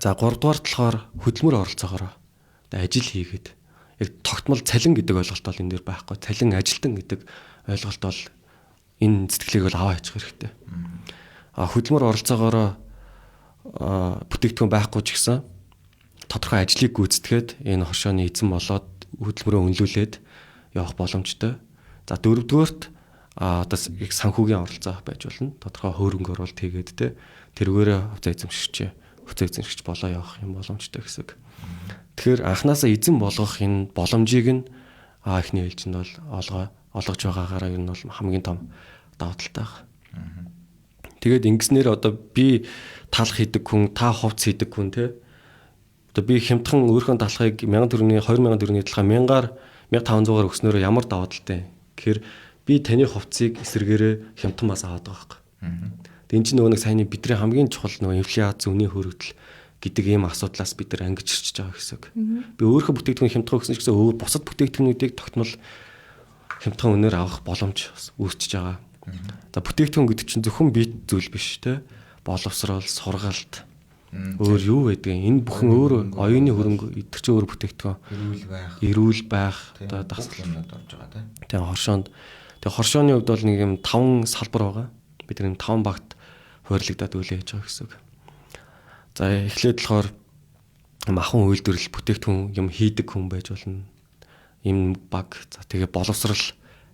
За 3 дугаарт болохоор хөдөлмөр оролцоогоор одоо ажил хийгээд яг тогтмол цалин гэдэг ойлголт бол энэ дээр байхгүй. Цалин ажилтан гэдэг ойлголт бол энэ сэтгэлийг бол аваа хийчих хэрэгтэй. Хөдөлмөр оролцоогоор бүтээгдэхүүн байхгүй ч гэсэн тодорхой ажлыг гүйцэтгээд энэ хоршооны эзэн болоод хөдөлмөрөө үнэлүүлээд явах боломжтой. За дөрөвдүгээрт одоо их санхүүгийн оролцоо байж болно. Тодорхой хөрөнгө оруулалт хийгээд те тэргээрээ хувьцаа эзэмшигч болоо явах юм боломжтой гэсэн. Тэгэхээр анханасаа эзэн болгох энэ боломжийг нь эхний ээлжинд бол олгож байгаагаараа ер нь бол хамгийн том давуу талтай байна. Тэгээд ингэснээр одоо би талах хийдэг хүн, та хувцс хийдэг хүн те. Одоо би хямдхан өөрийнхөө талхыг 1000 төгрөгийн 2000 төгрөгийн талхаа 1500-аар өгснөөр ямар давуу талтай. Тэгэхээр би таны хувцсыг эсэргээрээ хямдхан бас аваад байгаа юм. Тэгээд энэ чинь нөгөө нэг саяны бидний хамгийн чухал нөгөө инфляц, үнийн хөрөгдөл гэдэг ийм асуудлаас бид нар ангиж ирчихэж байгаа гэсэн. Би өөрийнхөө бүтээгдэхүүн хямдхан өгсөн ч гэсэн өөр бусад бүтээгдэхүүнүүдийг тогтмол хямдхан үнээр авах боломж үүсчихэж байгаа. За бүтээгдэхүүн гэдэг чинь зөвхөн бит зүйл биш те. Боловсрол, сургалт өөр юу байдаг. Энэ бүхэн өөр оюуны хөрөнгө идэх чинь өөр бүтээгдэхүүн. Эрүүл байх одоо дасгал юмнууд орж байгаа те. Тэгээ хоршоонд. Тэгээ хоршооны хувьд бол нэг юм 5 салбар байгаа. Бид нэг 5 багт хуваарлагдаад үлээж байгаа гэсэн. За эхлээд болохоор махан үйлдвэрлэл бүтээгдэхүүн юм хийдэг хүн байж болно. Им баг. За тэгээ боловсрал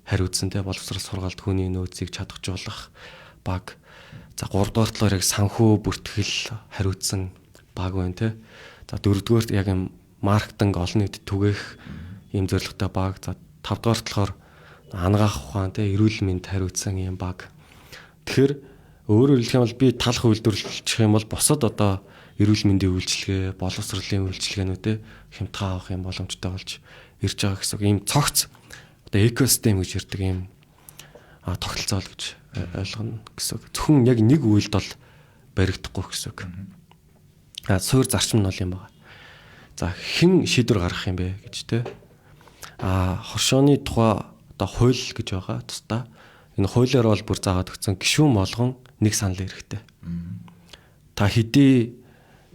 хариуцсан те боловсрал сургаалт хүний нөөцийг чадахжуулах баг. За 3 дугаар талаар яг санхүү бүртгэл хариуцсан баг байна те. За 4 дугаарт яг юм маркетинг олон нийтэд түгээх ийм зорилготой баг. За 5 дугаарт болохоор ангаах ухаан те эрүүл мэнд хариуцсан ийм баг. Тэгэхээр өөрөөр хэлэх юм бол би талах үйлдвэрлэх юм бол бусад одоо эрүүл мэндийн үйлчилгээ, боловсролын үйлчилгээнүүд те хямдхан авах юм боломжтой болж ирж байгаа гэсэн ийм цогц одоо экосистем гэж ярьдаг ийм тогтолцоо л гэж ойлгоно гэсэн. Зөвхөн яг нэг үйлд бол баригдахгүй гэсэн. Суур зарчим нь бол юм байна. За хэн шийдвэр гаргах юм бэ гэж те. Хоршооны тухай одоо хууль гэж байгаа тусдаа энэ хуулиар бол бүр заагаад өгсөн гишүүн болгон нэг санал хэрэгтэй. Та хэдий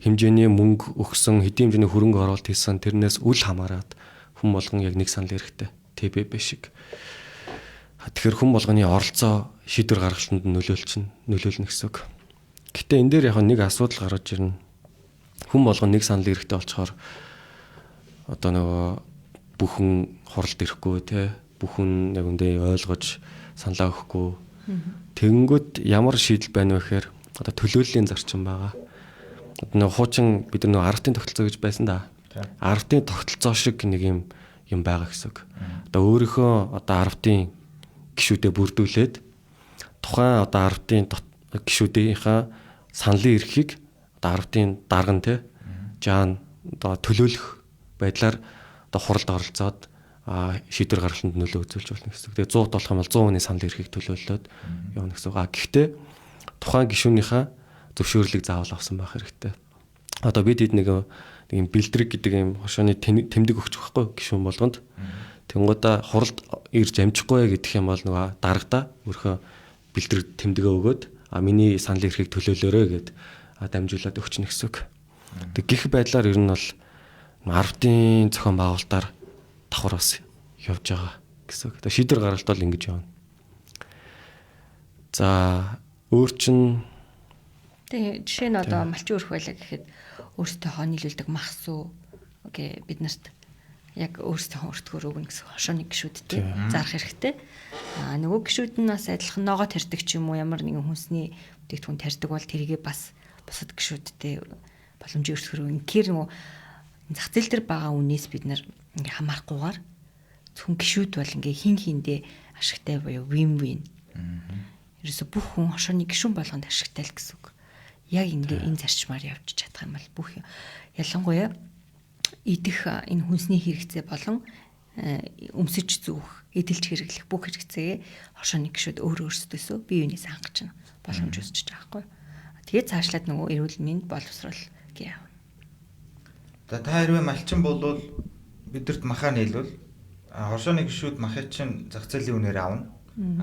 хэмжээний мөнгө өгсөн, хэдий хэмжээний хөрөнгө оруулалт хийсэн тэрнээс үл хамааран хүн болгон яг нэг санал хэрэгтэй. ТББ шиг. Тэгэхээр хүн болгоны оролцоо шийдвэр гаргалтанд нөлөөлнө гэсэн үг. Гэтэ энэ дээр яг нэг асуудал гарч ирнэ. Хүн болгон нэг санал хэрэгтэй болчоор одоо нөгөө бүхэн хуралд ирэхгүй те бүхэн яг үндэ ойлгож саналаа өгөхгүй. Тэгэнгүүт ямар шийдэл байна вэ гэхээр одоо төлөөллийн зарчим байгаа. Одоо нөгөө хуучин бид нар нөгөө аргатын тогтолцоо гэж байсан да. Аргатын тогтолцоо шиг нэг юм байгаа гэсэн үг. Одоо өөрийнхөө одоо арвтын гишүүдэд бүрдүүлээд тухайн одоо арвтын гишүүдийнхаа саналын эрхийг одоо арвтын дарга нь те жаан одоо төлөөлөх байдлаар одоо хуралд оролцоод шийдвэр гаргалтанд нөлөө үзүүлж болно гэсэн. Тэгээ 100 болох юм бол 100% саналын эрхийг төлөөлөлөд явна гэсэн. Гэхдээ тухайн гишүүнийхээ зөвшөөрлийг заавал авсан байх хэрэгтэй. Одоо бид хэд нэг юм бэлтрэг гэдэг юм хоршооны тэмдэг өгч байхгүй гишүүн болгонд. Тэнгуудаа хуралд ирж амжихгүй гэдэг юм бол нөгөө дарагдаа өөрхөө бэлтрэг тэмдэгээ өгөөд миний саналын эрхийг төлөөлөөрэй гэд дамжуулаад өгчнө гэсэн үг. Тэг гих байдлаар ер нь бол арвтын зохион байгуулалтаар давхар бас явж байгаа гэсэн үг. Тэг шийдвэр гаргалт бол ингэж явна. За өөр чин тэг жишээ нь одоо малчин өрх байлаа гэхэд өөртөө нийлүүлдэг махсуу гэ бид нарт яг өөрсдөө өртгөр өгнө гэсэн хошооны гişүүдтэй зарах хэрэгтэй. Нөгөө гişүүд нь бас адилхан ногоо тарьдаг ч юм уу ямар нэгэн хүнсний бүтээгдэхүүн тарьдаг бол тэрийгээ бас бусад гişүүдтэй боломжийн өртгөр өгнө. Гэр нөгөө зах зээл дээр байгаа үнээс бид нар ингээ хамаарахгүйгээр зөвхөн гişүүд бол ингээ хин хиндээ ашигтай буюу win-win. Ерөөсө бүх хүн хошооны гişүүн болгонд ашигтай л гэсэн үг. Яг ингээ энэ зарчмаар явж чадах юм бол бүх ялангуяа идэх энэ хүнсний хэрэгцээ болон өмсөж зүүх, эдэлж хэрэглэх бүх хэрэгцээгээ хошооны гişүүд өөр өөрсдөөсөө бие биенээс хангаж байна. Боломж өсөж байгаа байхгүй. Тэгээд цаашлаад нөгөө эрүүл мэнд боловсрол гэх юм. За та хэрвээ малчин болвол бидэрт махаа нийлвэл хоршооны гишүүд махыг чинь зах зээлийн үнээр авна.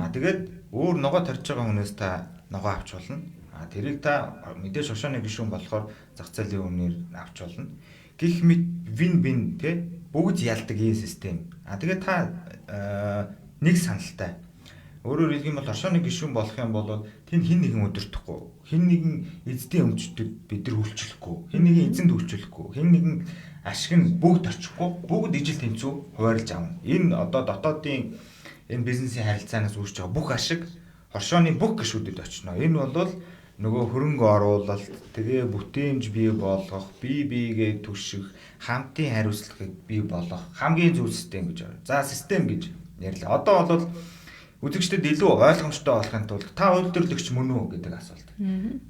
Тэгээд өөр ногоо тарьж байгаа хүнээс та ногоо авч болно. Тэрийг та мэдээж хоршооны гишүүн болохоор зах зээлийн үнээр авч болно. Гэх мэт вин тий бүгд ялдаг ийм систем. Тэгээд та нэг саналтай. Өөрөөр хэлэх юм бол хоршооны гишүүн болох юм бол тэнд хин нэгэн өдөртөхгүй, хин нэгэн эзэдийн өмчтөд бид нар үйлчлэхгүй, хин нэгэн эзэнд үйлчлэхгүй, хин нэгэн ашиг нь бүгд орчихгүй, бүгд ижил тэнцүү хуваарлаж авна. Энэ одоо дотоодын энэ бизнесийн харилцаанаас үүсэж байгаа бүх ашиг хоршооны бүх гишүүдэд очино. Энэ бол нөгөө хөрөнгө оруулалт, тэгээ бүтээмж бий болгох, бие биегээ түших, хамтын хариуцлагыг бий болгох хамгийн зөв систем гэж байна. За систем гэж ярьлаа. Одоо бол үзэгчдэд илүү ойлгомжтой болохын тулд та үйлдвэрлэгч мөн үү гэдэг асуулт.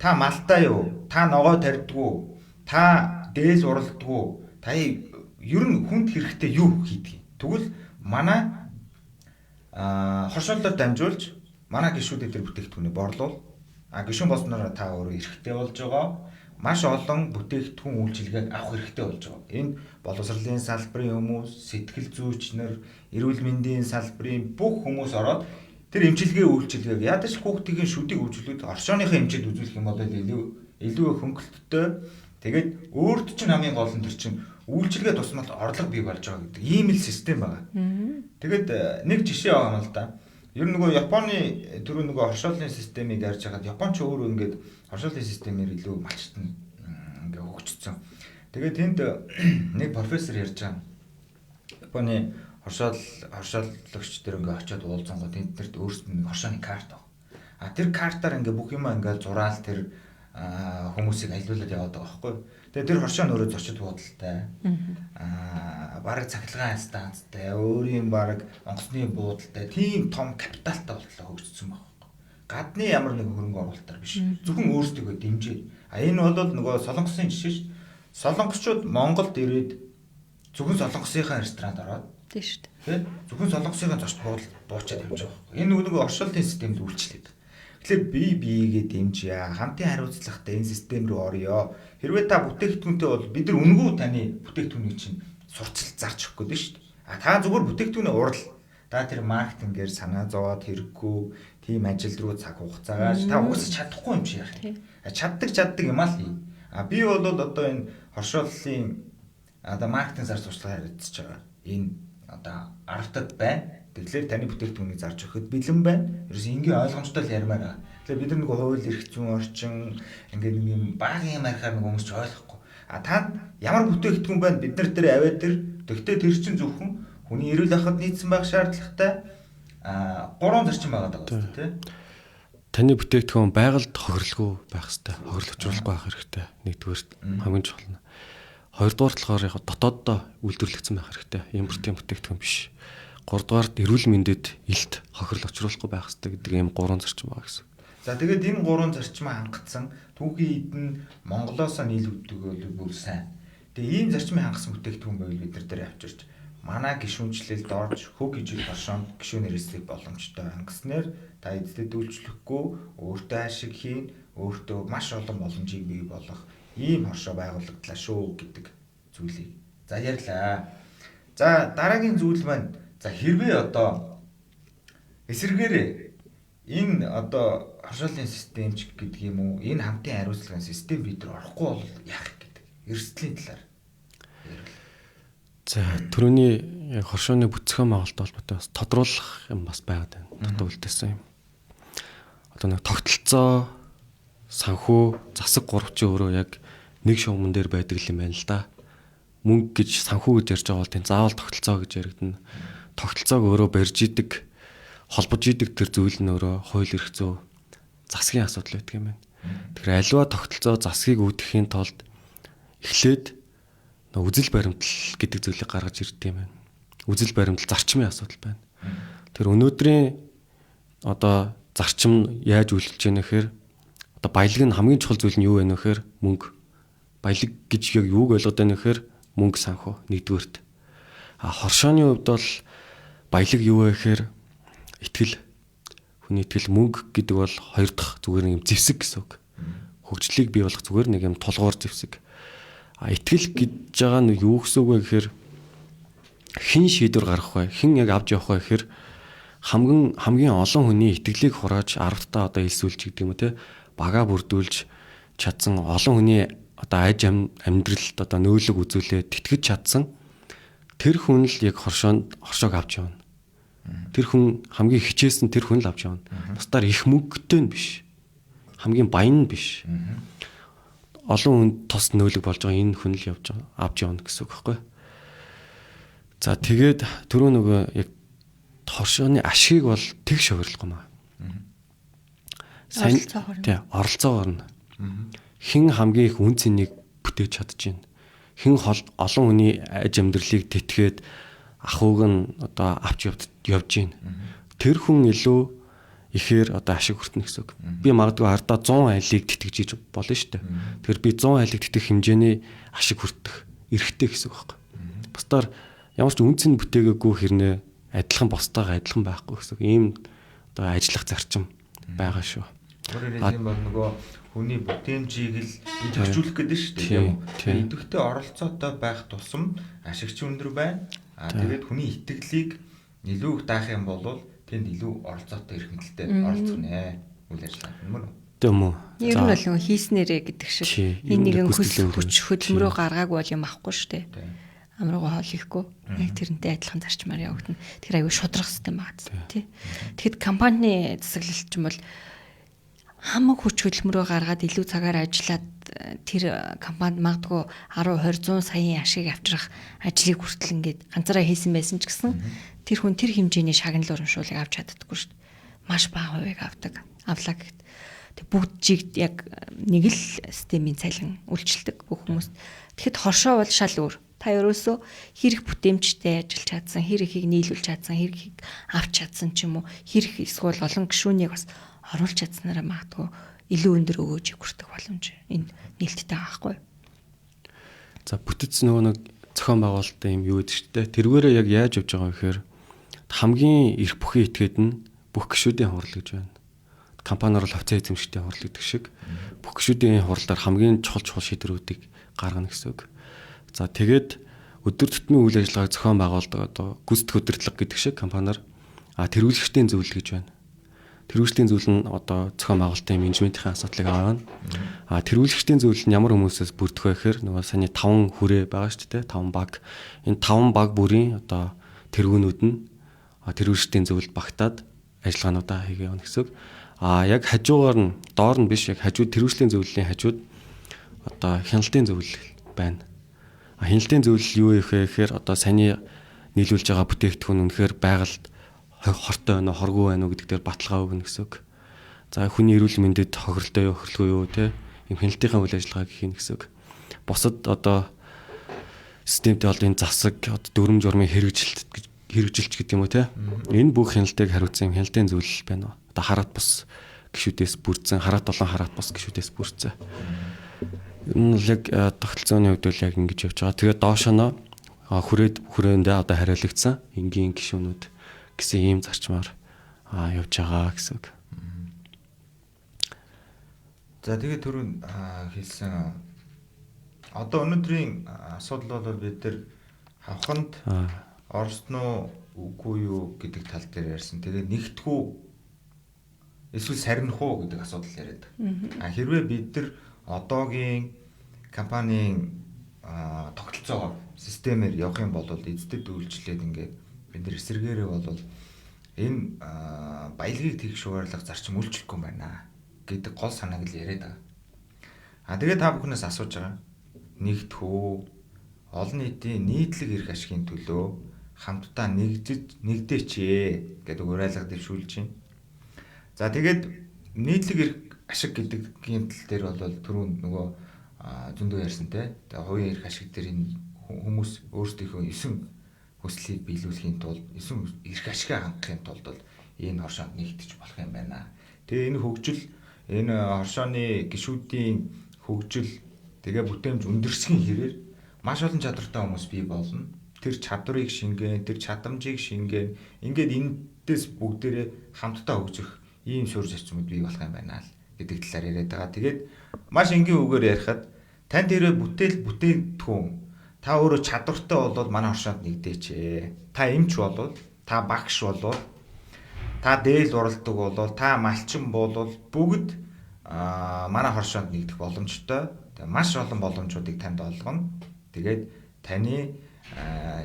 Та малтай юу? Та ногоо тарьдгүй? Та дээс уралдгүй? Та ер нь хүнд хэрэгтэй юу хийдэг? Тэгвэл манай хоршоолоор дамжуулж манай гишүүдэд тэр бүтээгдэхүүнийг борлуул. Гишүүн болсноор та өөрөө эрхтэй болж байгаа. Маш олон бүтээгдэхүүн үйлчилгээг авах хэрэгтэй болж байгаа. Энэ боловсролын салбарын хүмүүс, сэтгэл зүйч нар, эрүүл мэндийн салбарын бүх хүмүүс ороод тэр эмчилгээ үйлчилгээг ядаж хүүхдийн шүдийг үйлчлүүд оршооныхоо эмчэд үзүүлэх юм бол илүү хөнгөлөлттэй. Тэгээд өөрт чинь хамгийн гол нь тэр чинь үйлчилгээ тусмал орлого бий болж байгаа гэдэг ийм л систем байгаа. Тэгээд нэг жишээ аваа л да. Ер нь нөгөө Японы түрүү нөгөө хоршоолын системийг ярьж хагаад Японч өөрөө ингээд хоршоолын системээр илүү малчтан ингээ хөгжсөн. Тэгээд тэнд нэг профессор ярьж байгаа. Японы хоршоолагч тэр ингээ очиод уулзсан гоо тэднэрт өөрсдөд нэг хоршооны карт баг. Тэр картаар ингээ бүх юм ингээ зураал тэр хүмүүсийг аялуулад яваад байгаа байхгүй. Тэгээ тэр хоршоо нөрөө зочид буудалтай. Бараг цахилгаан станцтай, өөрийн бараг онгоцны буудалтай, тийм том капиталтай болтлоо хөгжсөн байхгүй. Гадны ямар нэг хөрөнгө оруулалтаар биш. Зөвхөн өөрсдөө дэмжиж. Энэ бол нөгөө Солонгосын жишээ шүү дээ. Солонгосчууд Монголд ирээд зөвхөн солонгосынхаа ресторанд ороод тийм шүү дээ. Тэ? Зөвхөн солонгосынхаа зочид буучаад явж байгаа байхгүй. Энэ нөгөө оршуулгын системд үйлчлээд. Тэгэхээр бие биегээ дэмжье. Хамтын хариуцлагатай энэ систем рүү орё. Хэрвээ та бүтээгдэхүүнтэй бол бид нар үнгүү таны бүтээгдэхүүнийг чинь сурталчилж зарж өгөх гээд шүү дээ. Та зүгээр бүтээгдэхүүнээ урал. Та тэр маркетингээр санаа зовоод хэрэггүй тийм ажил руу цаг хугацаагаар та уусаж чадахгүй юм шиг яах. Чаддаг юм аа л хий. Би бол одоо энэ хоршооллын одоо маркетинг зарж туршлага харилцаж байгаа. Энэ одоо аргатад байна. Тэгэхээр таны бүтээгдэхүүнийг зарж өгөхөд бэлэн байна. Ерөөс ингийн ойлгомжтой л ярмаар байгаа. Тэгэхээр бид нар нэг хууль эрх зүйн орчин ингээд нэг юм багын юм арихаар нэг хүмүүс ч ойлгохгүй. Та ямар бүтээгдэхүүн байна бид нар тэр аваад тэр тэгтээ тэр чинь зөвхөн хүний эрүүл ахад нийцсэн байх шаардлагатай 3 зарчим байгаа даа тий. Таны бүтээгдэхүүн байгальд хохирлгүй байх хэрэгтэй. Хохирол учруулахгүй байх хэрэгтэй. Нэгдүгээр хамгийн чухал нь. Хоёрдугаар болохоор яг дотооддоо үйлдвэрлэгдсэн байх хэрэгтэй. Импортын бүтээгдэхүүн биш. Гуравдугаард эрүүл мэндэд илт хохирол учруулахгүй байх хэрэгтэй гэдэг ийм 3 зарчим байгаа гэсэн. За тэгээд энэ 3 зарчмаа хангацсан түүхийн эдэн Монголоос нийлүүлдэг бүр сайн. Тэгээ ийм зарчмыг хангасан бүтээгдэхүүн байвал бид нар дээр авчирч манай гишүүнчлэлд орж хөг ижил хоршоонд гишүүнээр эслэх боломжтой хангаснаар та эздэд үйлчлэхгүй өөртөө ашиг хийн, өөртөө маш олон боломжийг бий болгох ийм хоршоо байгуулагдлаа шүү гэдэг зүйлийг. За ярьлаа. За дараагийн зүйл маань за хэрвээ одоо эсэргээрээ энэ одоо хоршоолын системч гэдэг юм уу энэ хамтын хариуцлагын систем бид нар орохгүй бол яах гэдэг эрсдлийн талаар. За түрүүний яг хоршооны бүтэцгэн байгуулалттай холбоотой бас тодруулах юм бас байгаад байна. Дутуу үлдээсэн юм. Одоо нэг тогтолцоо, санхүү, засаг гуравчийн өөрөө яг нэг шугамн дээр байдаг юм байна л да. Мөнгө гэж санхүү гэж ярьж байгаа бол тийм заавал тогтолцоо гэж яригдана. Тогтолцоог өөрөө барьж идэг, холбож идэг тэр зүйл нь өөрөө хууль эрх зүй, засгийн асуудал байдаг юм байна. Тэгэхээр аливаа тогтолцоо засгийг үүдхийн тулд эхлээд үзэл баримтал гэдэг зүйлийг гаргаж ирдэг юм байна. Үзэл баримтал зарчмын асуудал байна. Тэр өнөөдрийн одоо зарчим яаж үйлчилж байна гэхээр одоо баялаг нь хамгийн чухал зүйл нь юу вэ нөхөр мөнгө. Баялаг гэж яг юуг ойлгоод байна гэхээр мөнгө санхүү нэгдүгээрт. Хоршооны хувьд бол баялаг юу вэ гэхээр итгэл. Хүний итгэл мөнгө гэдэг бол хоёр дахь зүгээр юм зэвсэг гэсэн үг. хөгжлийг бий болгох зүгээр нэг юм тулгуур зэвсэг. Итгэл гэж байгаа нь юу гэсэн үг вэ гэхээр хэн шийдвэр гаргах вэ? Хэн яг авч явах вэ гэхээр хамгийн олон хүний итгэлийг хурааж 10-таа одоо элсүүлж гэдэг юм уу те бага бүрдүүлж чадсан олон хүний одоо аж амьдралд одоо нөөлөг үзүүлээд тэтгэж чадсан тэр хүн л яг хоршоог авч явна. Тэр хүн хамгийн хичээсэн тэр хүн л авч явна. Бусдаар их мөнгөтэй нь биш. Хамгийн баян нь биш. Олон хүн тос нөөлөг болж байгаа энэ хүн л авч явна гэсэн үг байхгүй. За тэгээд түрүү нөгөө яг хоршооны ашиг бол тэгш хувирлахгүй маа. Сайн тий оролцоогоор нь хэн хамгийн их үн цэнийг бүтээж чадчихээн. Хэн олон хүний аж амьдралыг тэтгээд ахуйг нь одоо авч явж гин. Тэр хүн илүү ихээр одоо ашиг хүртэнэ гэсэн үг. Би магадгүй ардаа 100 айлыг тэтгэж болно шүү дээ. Тэгэхээр би 100 айлыг тэтгэх хэмжээний ашиг хүртэх эрхтэй гэсэн үг байхгүй. Бусдаар ямар ч үн цэн бүтээгээгүй хэрнээ адилхан босдоогоо адилхан байхгүй гэсэн үг. Ийм одоо ажиллах зарчим байгаа шүү. Өөрөөр хэлбэл нөгөө хүний бүтээмжийг л идэвхжүүлэх гэдэг шүү дээ. Идэвхтэй оролцоотой байх тусам ашигч өндөр байна. Тэгээд хүний итгэлийг илүү их даах юм бол тэнд илүү оролцоотой эрх мэдэлтэй оролцох нэ. Үйл ажиллагаа юм уу? Тийм үү. Ер нь бол хийснээрээ гэдэг шиг энэ нэгэн хүч хөдөлмөрөө гаргаагүй бол юм авахгүй шүү дээ. Амруугаа хоол ихгүй. Яг тэрнтэй адилхан зарчмаар явагдана. Тэр аюу шудрах систем байгаа тий. Тэгэхэд компани засаглалч юм бол хамаг хүч хөдөлмөрөө гаргаад илүү цагаар ажиллаад тэр компанид магадгүй 10 20 100 саяын ашиг авчрах ажлыг хүртэл ингээд ганцаараа хийсэн байсан ч гэсэн тэр хүн тэр хэмжээний шагнал урамшуулыг авч чаддаггүй шүү дээ. Маш бага хувийг авлаа гэхэд тэг бүгдийг яг нэг л системийн цалин үйлчилдэг бүх хүмүүст. Тэгэхэд хоршоо бол шал өөр. Та ерөөсөө хэрэг бүтээмжтэй ажиллаж чадсан, хэрэг ихийг нийлүүлж чадсан, хэрэг ихийг авч чадсан ч юм уу, хэрэг эсвэл олон гишүүнийг бас оруулж чадсанараа магадгүй илүү өндөр өгөөжийг хүртэх боломж энэ нээлттэй байгаа байхгүй. За бүтэц нөгөө нэг зохион байгуулалтын юм юу гэдэг чтэй. Тэргээрээ яг яаж явж байгаа вэ гэхээр хамгийн эрх бүхий этгээд нь бүх гишүүдийн хурал гэж байна. Компаниар л хавцаа эзэмшигчдийн хурал гэдэг шиг бүх гишүүдийн хуралдаар хамгийн чухал шийдвэрүүдийг гаргана гэсэн үг. За тэгээд өдөр тутмын үйл ажиллагааг зохион байгуулдаг одоо гүйцэтгэх удирдлага гэдэг шиг компаниар тэргүүлэгчдийн зөвлөл гэж байна. Тэргүүлэгчдийн зөвлөл нь одоо зохион байгуулалтын менежментийн асуудлыг авна. Тэргүүлэгчдийн зөвлөл нь ямар хүмүүсээс бүрдэх вэ гэхээр нөгөө саний 5 хүрээ байгаа шүү дээ. 5 баг. Энэ 5 баг бүрийн одоо тэргүүнүүд нь тэргүүлэгчдийн зөвлөлд багтаад ажиллагаануудаа хийгээ явна гэсэн үг. Яг хажуугаар нь доор нь биш яг хажууд тэргүүлэгчдийн зөвлөлийн хажууд одоо хяналтын зөвлөл байна. Хяналтын зөвлөл юу вэ гэхээр одоо саний нийлүүлж байгаа бүтээгдэхүүн үнэхээр байгальд хортой байна уу, хоргүй байна уу гэдэг дээр баталгаа өгнө гэсэн үг. За хүний эрүүл мэндэд хохиролтой юу, хохирлгүй юу те юм хяналтынхаа үйл ажиллагааг хийнэ гэсэн үг. Бусад одоо системтэй бол энэ засаг дүрм журмын хэрэгжилт гэдэг юм уу те. Энэ бүх хяналтыг хариуцсан хяналтын зөвлөл байна. Одоо хараат бус гишүүдээс бүрдсэн, хараат болон хараат бус гишүүдээс бүрдсэн. Энэ л яг тогтолцооны хувьд бол яг ингэж явж байгаа. Тэгээд доошоно хүрээндээ одоо хариулагдсан энгийн гишүүнүүд гэсэн ийм зарчмаар явж байгаа гэсэн үг. За тэгээд түрүүн хэлсэн одоо өнөөдрийн асуудал бол бид нар хавханд орсноо үгүй юу гэдэг тал дээр ярьсан. Тэгээд нэгтгэх үү эсвэл сарних уу гэдэг асуудал яриад. Хэрвээ бид нар одоогийн компанийн тогтолцоогоор системээр явах юм бол эздэд үйлчлээд ингээд бид нар эсэргээрээ бол энэ баялагийг тэгш хуваарлах зарчим үйлчлэхгүй юм байна гэдэг гол санааг л яриад байгаа. Тэгээд та бүхнээс асууж байгаа. Нэгтгэх үү? Олон нийтийн нийтлэг эрх ашигын төлөө хамтдаа нэгдээч гэдэг уриалга дэвшүүлж байна. За тэгээд нийтлэг эрх ашиг гэдгийн тал дээр бол түрүүн нөгөө зөндөө ярьсантай. Тэгээд хувийн эрх ашиг дээр энэ хүмүүс өөрсдийнхөө 9 хүслийг биелүүлэхийн тулд 9 эрх ашигаа хангахын тулд бол энэ хоршоонд нэгдэж болох юм байна. Тэгээ энэ хөгжил энэ хоршооны гишүүдийн хөгжил тэгээ бүтээмж өндөрсгийн хэрээр маш олон чадвартай хүмүүс бий болно. Тэр чадварыг шингээн, тэр чадамжийг шингээн ингээд энэдээс бүгдээрээ хамтдаа хөгжих ийм суурь зарчмууд бий болох юм байна л гэдэг талаар яриад байгаа. Тэгээд маш энгийн үгээр ярихад тань тэрэ бүтээгдэхүүн та өөрөө чадвартай болвол манай оршоонд нэгдээч. Та эмч болвол, та багш болвол, та дээл уралдаг болвол, та малчин болвол бүгд манай хоршоонд нэгдэх боломжтой. Тэгээ маш олон боломжуудыг танд олгоно. Тэгээд таны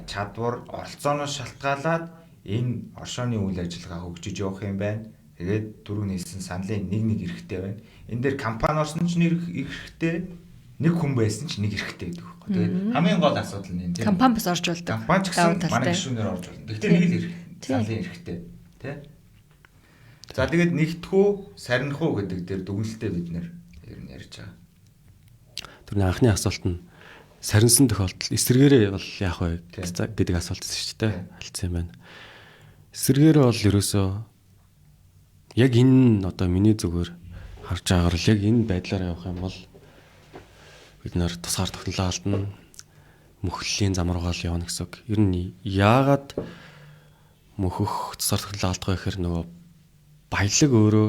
чадвар оролцооноос шалтгаалаад энэ оршооны үйл ажиллагаа хөгжиж явах юм байна. Тэгээд түрүүний хэлсэн саналын нэг эрэхтэй байна. Энэ дээр компаниос нь ч нэг эрэхтэй, нэг хүн байсан ч нэг эрэхтэй гэдэг байхгүй. Тэгээд хамгийн гол асуудал нь энэ тийм. Компани бас орж болдог. Компани ч гэсэн манай гишүүнээр орж болно. Гэхдээ нэг л саналын эрэхтэй, тий. За тэгээд нэгдэх үү, сарних уу гэдэг дээр дүгнэлтээ бид нэр ер нь ярьж байгаа. Түрний анхны асуулт нь сарнсан тохиолдол эсэргээрээ бол яах вэ гэдэг асуулт шүү дээ. Алдсан юм байна. Эсэргээрээ бол ерөөсөө яг энэ одоо миний зүгээр харж байгаагаар л яг энэ байдлаар явах юм бол бид нэр тусгаар тогтнолоо алдна, мөхөллийн зам руугаа л явна гэсэн үг. Ер нь яагаад мөхөх тусгаар тогтнолоо алдах вэ гэхээр нөгөө баялаг өөрөө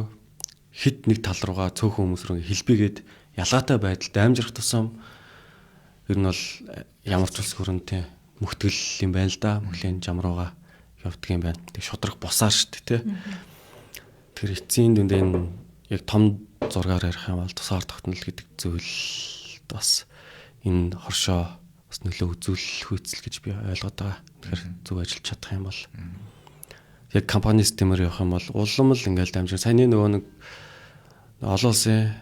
хит нэг тал руугаа цөөхөн хүмүүс рүү хэлбигээд ялгаатай байдалд амжирах тусам ер нь бол ямар ч улс хөрөнтэй мөхтгөл юм байна л да. Мөхлийн зам руугаа явдаг юм байна. Тэг шудрах бусаар шүү дээ, тий. Тэр эцсийн дүндээ энэ яг том зургаар ярих юм бол тусгаар тогтнол гэдэг зүйл бас энэ хоршоо бас нөлөө үзүүлэх хүйцэл гэж би ойлгоод байгаа. Тэгэхээр зөв ажиллаж чадах юм бол яг компани системээр явах юм бол улам л ингээл дамжин саяны нөгөө нэг олон улсын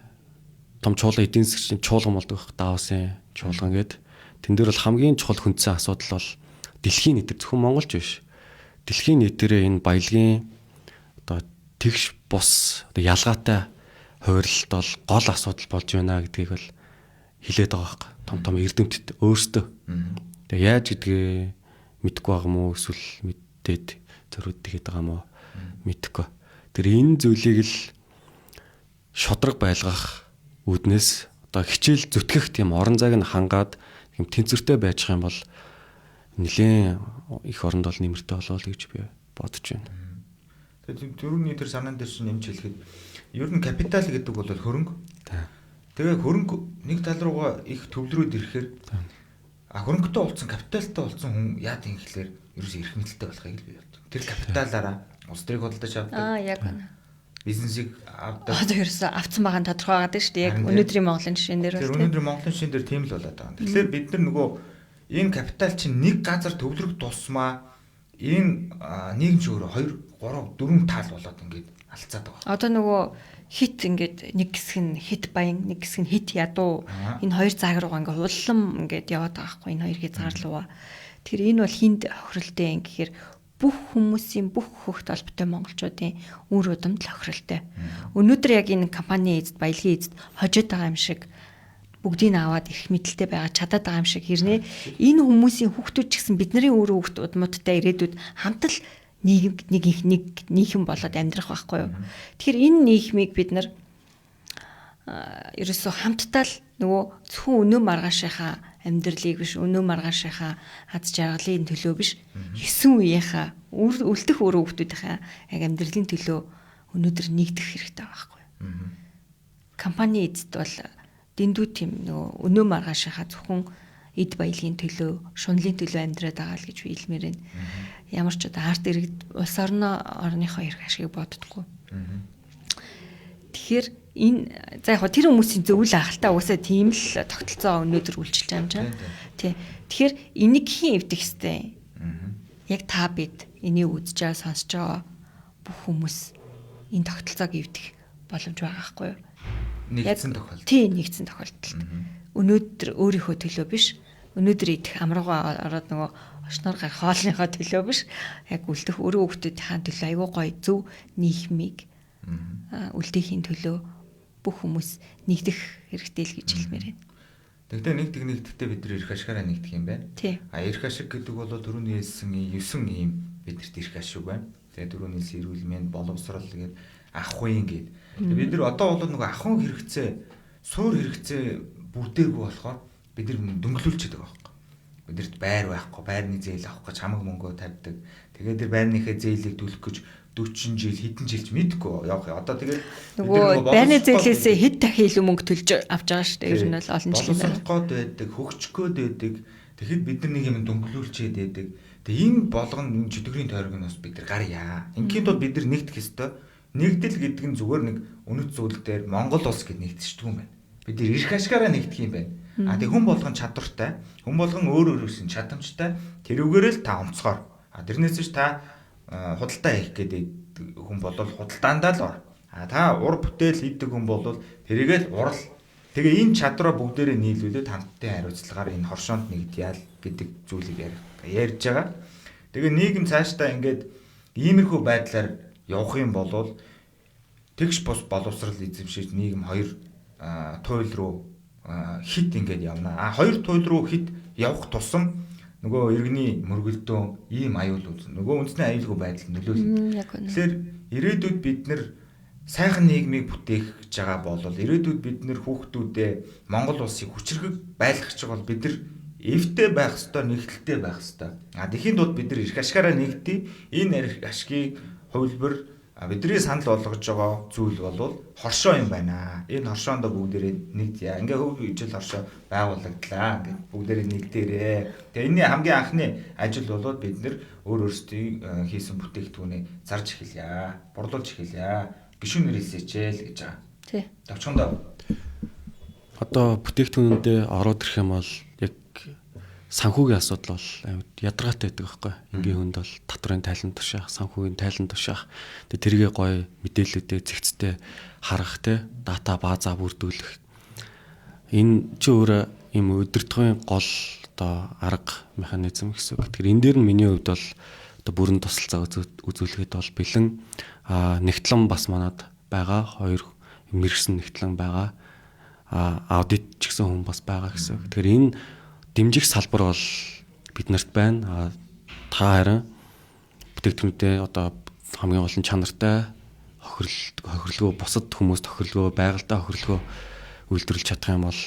том чуулган эдийн засгийн чуулган болдог Давосын чуулган гэдэг. Тэн дээр бол хамгийн чухал хүндсэн асуудал бол дэлхийн нийтээр зөвхөн Монголч биш. Дэлхийн нийтээрээ энэ баялагын одоо тэгш бус одоо ялгаатай хувирлалт бол гол асуудал болж байна гэдгийг бол хэлээд байгаа байхгүй. Том эрдэмтэд өөрсдөө. Тэгээ яаж гэдгээ мэдэхгүй байгаа мó эсвэл мэдээд зөрүүд тэгээд байгаа мó мэдэхгүй. Тэр энэ зүйлийг л шодрог байлгах үүднээс одоо хичээл зүтгэх тийм орон зайг нь хангаад тийм тэнцвэртэй байж байгаа юм бол нэлээд их оронд бол нэмэртэй болоо л гэж би бодож байна. Тэгээд түрүүний тэр санаан дээр чинь нэмж хэлэхэд ер нь капитал гэдэг бол хөрөнгө. Тэгээ хөрөнгө нэг тал руугаа их төвлөрөөд ирэхээр хөрөнгөтэй болсон, капиталтай болсон хүн яад юм гэхэлэр ерөөсөө эрх мэдэлтэй болохыг л би боддог. Тэр капиталаараа улс төрийг худалдаж авдаг. Яг байна. Бизнесийг авдаг. Одоо ерөөсөө авсан байгаа нь тодорхой байгаа дээ шүү дээ. Яг өнөөдрийн Монголын жишээн дээр бол. Тэр өнөөдрийн Монголын жишээн дээр тийм л болоод байгаа. Тэгэхээр бид нар нөгөө энэ капитал чинь нэг газар төвлөрөх тусмаа энэ нийгэмч өөрөө 2, 3, 4 тал болоод ингээд алцаад байгаа. Одоо нөгөө хит ингээд нэг хэсэг нь хит баян, нэг хэсэг нь хит ядуу. Энэ хоёр цаг руугаа ингээд уллам ингээд яваад байгаа хгүй энэ хоёрын зарлууга. Тэгэхээр энэ бол хинд охиролтой юм гэхээр бүх хүмүүсийн бүх хөвгт холбоотой монголчуудын үр удамд л охиролтой. Өнөөдөр яг энэ компани эзэд, баялагын эзэд хожоод байгаа юм шиг бүгдийг аваад эрх мэдэлтэй байгаа чадаад байгаа юм шиг хэрнээ энэ хүмүүсийн хүүхдүүд ч гэсэн бидний өөр хүүхдүүдмүүдтэй ирээдүйд хамт л нийгэм болоод амьдрах байхгүй юу. Тэгэхээр энэ нийгмийг бид нар ерөөсөө хамтдаа л нөгөө зөвхөн өнөө маргаашийнхаа амьдралыг биш өнөө маргаашийнхаа аз жаргалын төлөө биш 9 үеийнхаа үлдэх өөрөө хүүхдүүдийнхаа яг амьдралын төлөө өнөөдөр нэгдэх хэрэгтэй байгаа байхгүй юу. Компани эзэд бол дэндүү тийм нөгөө өнөө маргаашийнхаа зөвхөн эд баялагын төлөө, шунлын төлөө амьдраад байгаа л гэж би хэлмээр байна. Ямар ч одоо арт иргэд улс орныхоо эрх ашиг боддоггүй. Тэгэхээр энэ за яг тэр хүмүүсийн зөвлөл ахaltaа уусаа тийм л тогтолцоо өнөөдөр үйлчилж байгаа юм чинь. Тий. Тэгэхээр энийг хэн эвдэх хэвтэй? Яг та бид энийг үзэж байгаа, сонсож байгаа бүх хүмүүс энэ тогтолцоог эвдэх боломж байгаа байхгүй юу? Нэгдсэн тохиолдолд. Тий, нэгдсэн тохиолдолд. Өнөөдөр өөрийнхөө төлөө биш, өнөөдөр идэх амруугаа ороод нөгөө очноор гарах хоолныхоо төлөө биш, яг үлдэх өөрөө хүүхдүүдийн төлөө аягүй гоё зөв нийгмийг үлдээхийн төлөө бүх хүмүүс нэгдэх хэрэгтэй л гэж хэлмээр байна. Тэгтээ нэгдэхдээ бид нар эрх ашигаараа нэгдэх юм байна. Эрх ашиг гэдэг бол түрүүний хэлсэн 9 ийм бидэрт эрх ашиг байна. Тэгээ түрүүний хэлсэн эрүүл мэнд, боловсрол гэдэг ахуйн гэдэг. Бид нар одоо бол нөгөө ахуйн хэрэгцээ, суур хэрэгцээ бүрдээгүй болохоор бид нар дөнгөлүүлчихэд байгаа байхгүй. Бидэрт байр байхгүй, байрны зээл авах гэж хамаг мөнгөө тавьдаг. Тэгээд тэр байрныхаа зээлийг төлөх гэж 40 жил хэдэн жилч мэдгүй явах. Одоо тэгээд нөгөө байрны зээлээсээ хэд дахин илүү мөнгө төлж авч байгаа шүү дээ. Ер нь бол олон жилийн дараа. Боловсролгоод байдаг, хөгжгөөд байдаг. Тэгэхэд бид нар нэг юм дөнгөлүүлчихэд байдаг. Тэгээ энэ болгоно энэ чөтгөрийн тойрогноос бид нар гарьяа. Ингийн тулд бид нар нэгдэх ёстой. Нэгдэл гэдэг нь зүгээр нэг үнэт зүйл дээр Монгол улс гэд нэгдэждэг юм байна. Бид нар эрх ашгаараа нэгдэх юм байна. А тэг хүн болгон чадвартай, хүн болгон өөр өөрөөс нь чадамжтай. Тэрүүгээрээ л та онцгоор. А тэрнээс ч та худалдаа хийх гэдэг хүн бол худалдаандаа л ор. А та ур бүтээл хийдэг хүн бол тэрийгэл урал. Тэгээ энэ чадвараа бүгдээрээ нийлүүлээд хамтдаа хариуцлагаар энэ хоршоонд нэгдяал гэдэг зүйлийг ярьж байгаа. Тэгээ нийгэм цаашдаа ингээд иймэрхүү байдлаар явах юм бол тэгш бус боловсрал эзэмшиж нийгэм хоёр туйл руу хит ингээд явна. А хоёр туйл руу хит явах тусам нөгөө иргэний мөргөлдөөн ийм аюул үүснэ. Нөгөө үндэсний аюулгүй байдал нөлөөлнө. Тэгэхээр ирээдүйд бид нар сайхан нийгмийг бүтээх гэж байгаа бол ирээдүйд бид нэр хүүхдүүдээ Монгол улсыг хүчрхэг байлгах гэж бол бид нар эвтэй байх ёстой, нэгдэлтэй байх ёстой. А тэхийн тулд бид нар эрх ашгаараа нэгдээ. Энэ эрх ашгийг хувилбар бидний санал болгож байгаа зүйл бол хоршоо юм байна. Энэ хоршоонд бүгдээрээ нэгдээ. Ингээ хөв ижил хоршоо байгуулагдлаа. Ингээ бүгдээрээ нэгдээрээ. Тэгээ энэний хамгийн анхны ажил бол бид нар өөр өөрсдийн хийсэн бүтээгдэхүүнийг зарж эхэлье. Борлуулж эхэлье. Гишүүнээр хэлсэчээл гэж байгаа. Тий. Давчхондоо. Одоо бүтээгдэхүүнөндөө ороод ирэх юм бол яг санхүүгийн асуудал бол амьд ядаргаатай байдаг байхгүй. Энгийн хүнд бол татврын тайлан тушаах, санхүүгийн тайлан тушаах. Тэгээ тэргээ гоё мэдээлэлтэй зэгцтэй харгах те дата база бүрдүүлэх. Энэ ч өөр юм өдөртгөн гол одоо арга механизм гэсэн үг. Тэгэхээр энэ дээр нь миний хувьд бол одоо бүрэн тусалцаа үзүүлэхэд бол бэлэн нэгтлэн бас манад байгаа. Хоёр мэрэгсэн нэгтлэн байгаа. Аудит ч гэсэн хүн бас байгаа гэсэн. Тэгэхээр энэ дэмжих салбар бол биднэрт байна. Та харин бүтээгдэхүүнүүдээ одоо хамгийн гол нь чанартай хохирлогоо бусад хүмүүст хохирлогоо байгальтай хохирлогоо үйлдвэрлэж чадах юм бол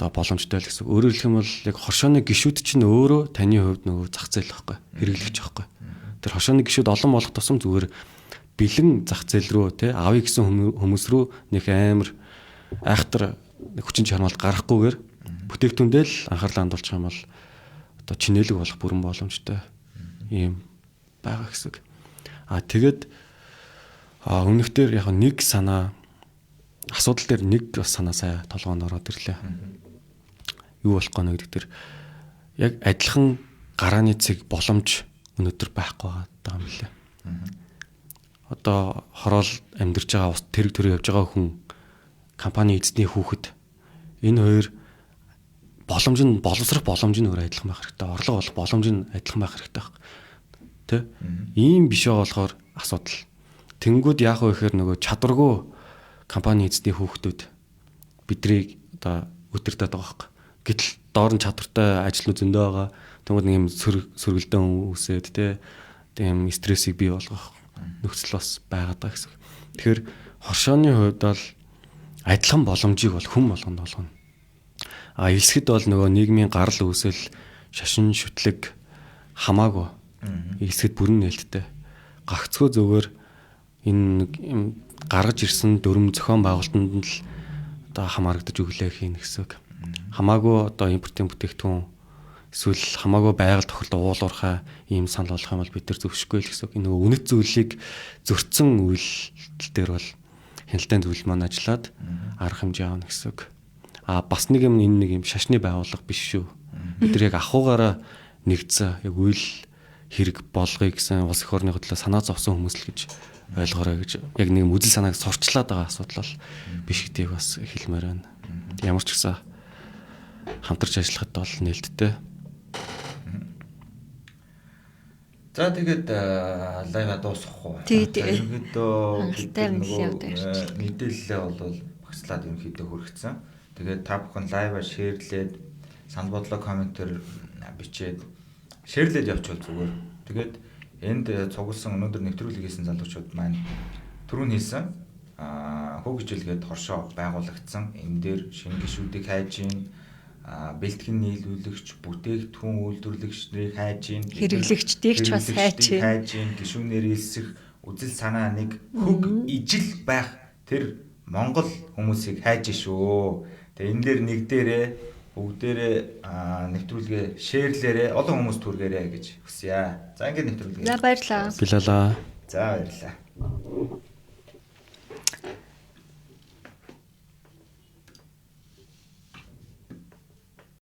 одоо боломжтой л гэсэн. Өөрөөр хэлэх юм бол яг хоршооны гишүүд чинь өөрөө таны хувьд нөгөө зах зээл байхгүй хэрэглэгч байхгүй. Тэр хоршооны гишүүд олон болох тусам зүгээр бэлэн зах зээл рүү те авъя гэсэн хүмүүс рүү нэг амар айхтар хүчин чармаалт гарахгүйгээр бүтээгдэхүүндээ л анхаарлаа хандуулж байгаа юм бол одоо чинэлэг болох бүрэн боломжтой юм байгаа гэсэн. Тэгээд өмнөхдөр яг нэг санаа асуудал дээр нэг бас санаа сая толгоонд ороод ирлээ. Юу болох гэнэ гэдэг тэр яг адилхан гарааны цэг боломж өнөөдөр байхгүй байгаа юм лээ. Одоо хороол амьдарч байгаа ус тэрэг төрөө явж байгаа хүн компани эзний хүүхэд энэ хоёр боломж нь боловсрох боломж нь өөр адилхан байх хэрэгтэй. Орлого болох боломж нь адилхан байх хэрэгтэй байна. Тэ? Ийм биш байгаа болохоор асуудал. Тэнгүүд яах вэ гэхээр нөгөө чадваргүй компани эзний хүүхдүүд бидрийг одоо өдөрдөд байгаа хэрэг. Гэтэл доор нь чадвартай ажилтнууд зөндөө байгаа. Тэнгүүд нэг юм сөргөлдөн үүсээд тийм стрессийг бий болгох нөхцөл бас байгаад байгаа гэсэн. Тэгэхээр хоршооны хувьд бол адилхан боломжийг бол хүн болгонд болгоно. Элсгэд бол нөгөө нийгмийн гарал үүсэл шашин шүтлэг хамаагүй. Элсгэд бүрэн нээлттэй. Гагцхөө зөвөр энэ гаргаж ирсэн дүрм зохион байгуулалтанд л одоо хамаарагдаж өглөө хийнэ гэсэн. Хамаагүй одоо импортын бүтээгдэхүүн эсвэл хамаагүй байгаль тохиолдол уулуурхай ийм санал болох юм бол бид нар зөвшөхгүй л гэсэн. Энэ нөгөө үнэт зүйлийг зөрчсөн үйлдэл дээр бол хяналтын зөвлөл маань ажиллаад арга хэмжээ авна гэсэн. Бас нэг юм энэ нэг юм шашны байгууллага биш шүү. Бид нар яг ахуугаараа нэгдсэн яг үйл хэрэг болгоё гэсэн улс их орны хөдлөө санаа зовсон хүмүүс л гэж ойлгоорой гэж яг нэг үзэл санааг сурчлаад байгаа асуудал бол биш гэдгийг бас хэлмээр байна. Ямар ч гэсэн хамтарч ажиллахад бол нээлттэй. За тэгээд лайва дуусгах уу? Ерөнхийдөө мэдээлэлээ бол багцлаад ерөнхийдөө хүргэсэн. Тэгээд та бүхэн лайва шеэрлээд санал бодлоо комментээр бичээд шеэрлээд явуул зүгээр. Тэгээд энд цугласан өнөөдөр нэвтрүүлэг хийсэн залуучууд маань түрүүн хэлсэн хөгжилгээд хоршоо байгуулагдсан. Энэ дээр шинэ гишүүдийг хайж гин бэлтгэн нийлүүлэгч, бүтээгдэхүүн үйлдвэрлэгч нарыг хайж гин, Хэрэглэгчдийг ч бас хайж гин, гишүүнээр илсэх үзэл санаа нэг хөг ижил байх тэр Монгол хүмүүсийг хайж шүү. Тэгээ энэ дээр нэг дээрээ бүгдээрээ нэвтрүүлгээ шеэрлээрээ олон хүмүүс түргээрэй гэж хүсье. За ингээд нэвтрүүлгээ. За баярлалаа. Билалаа. За баярлалаа.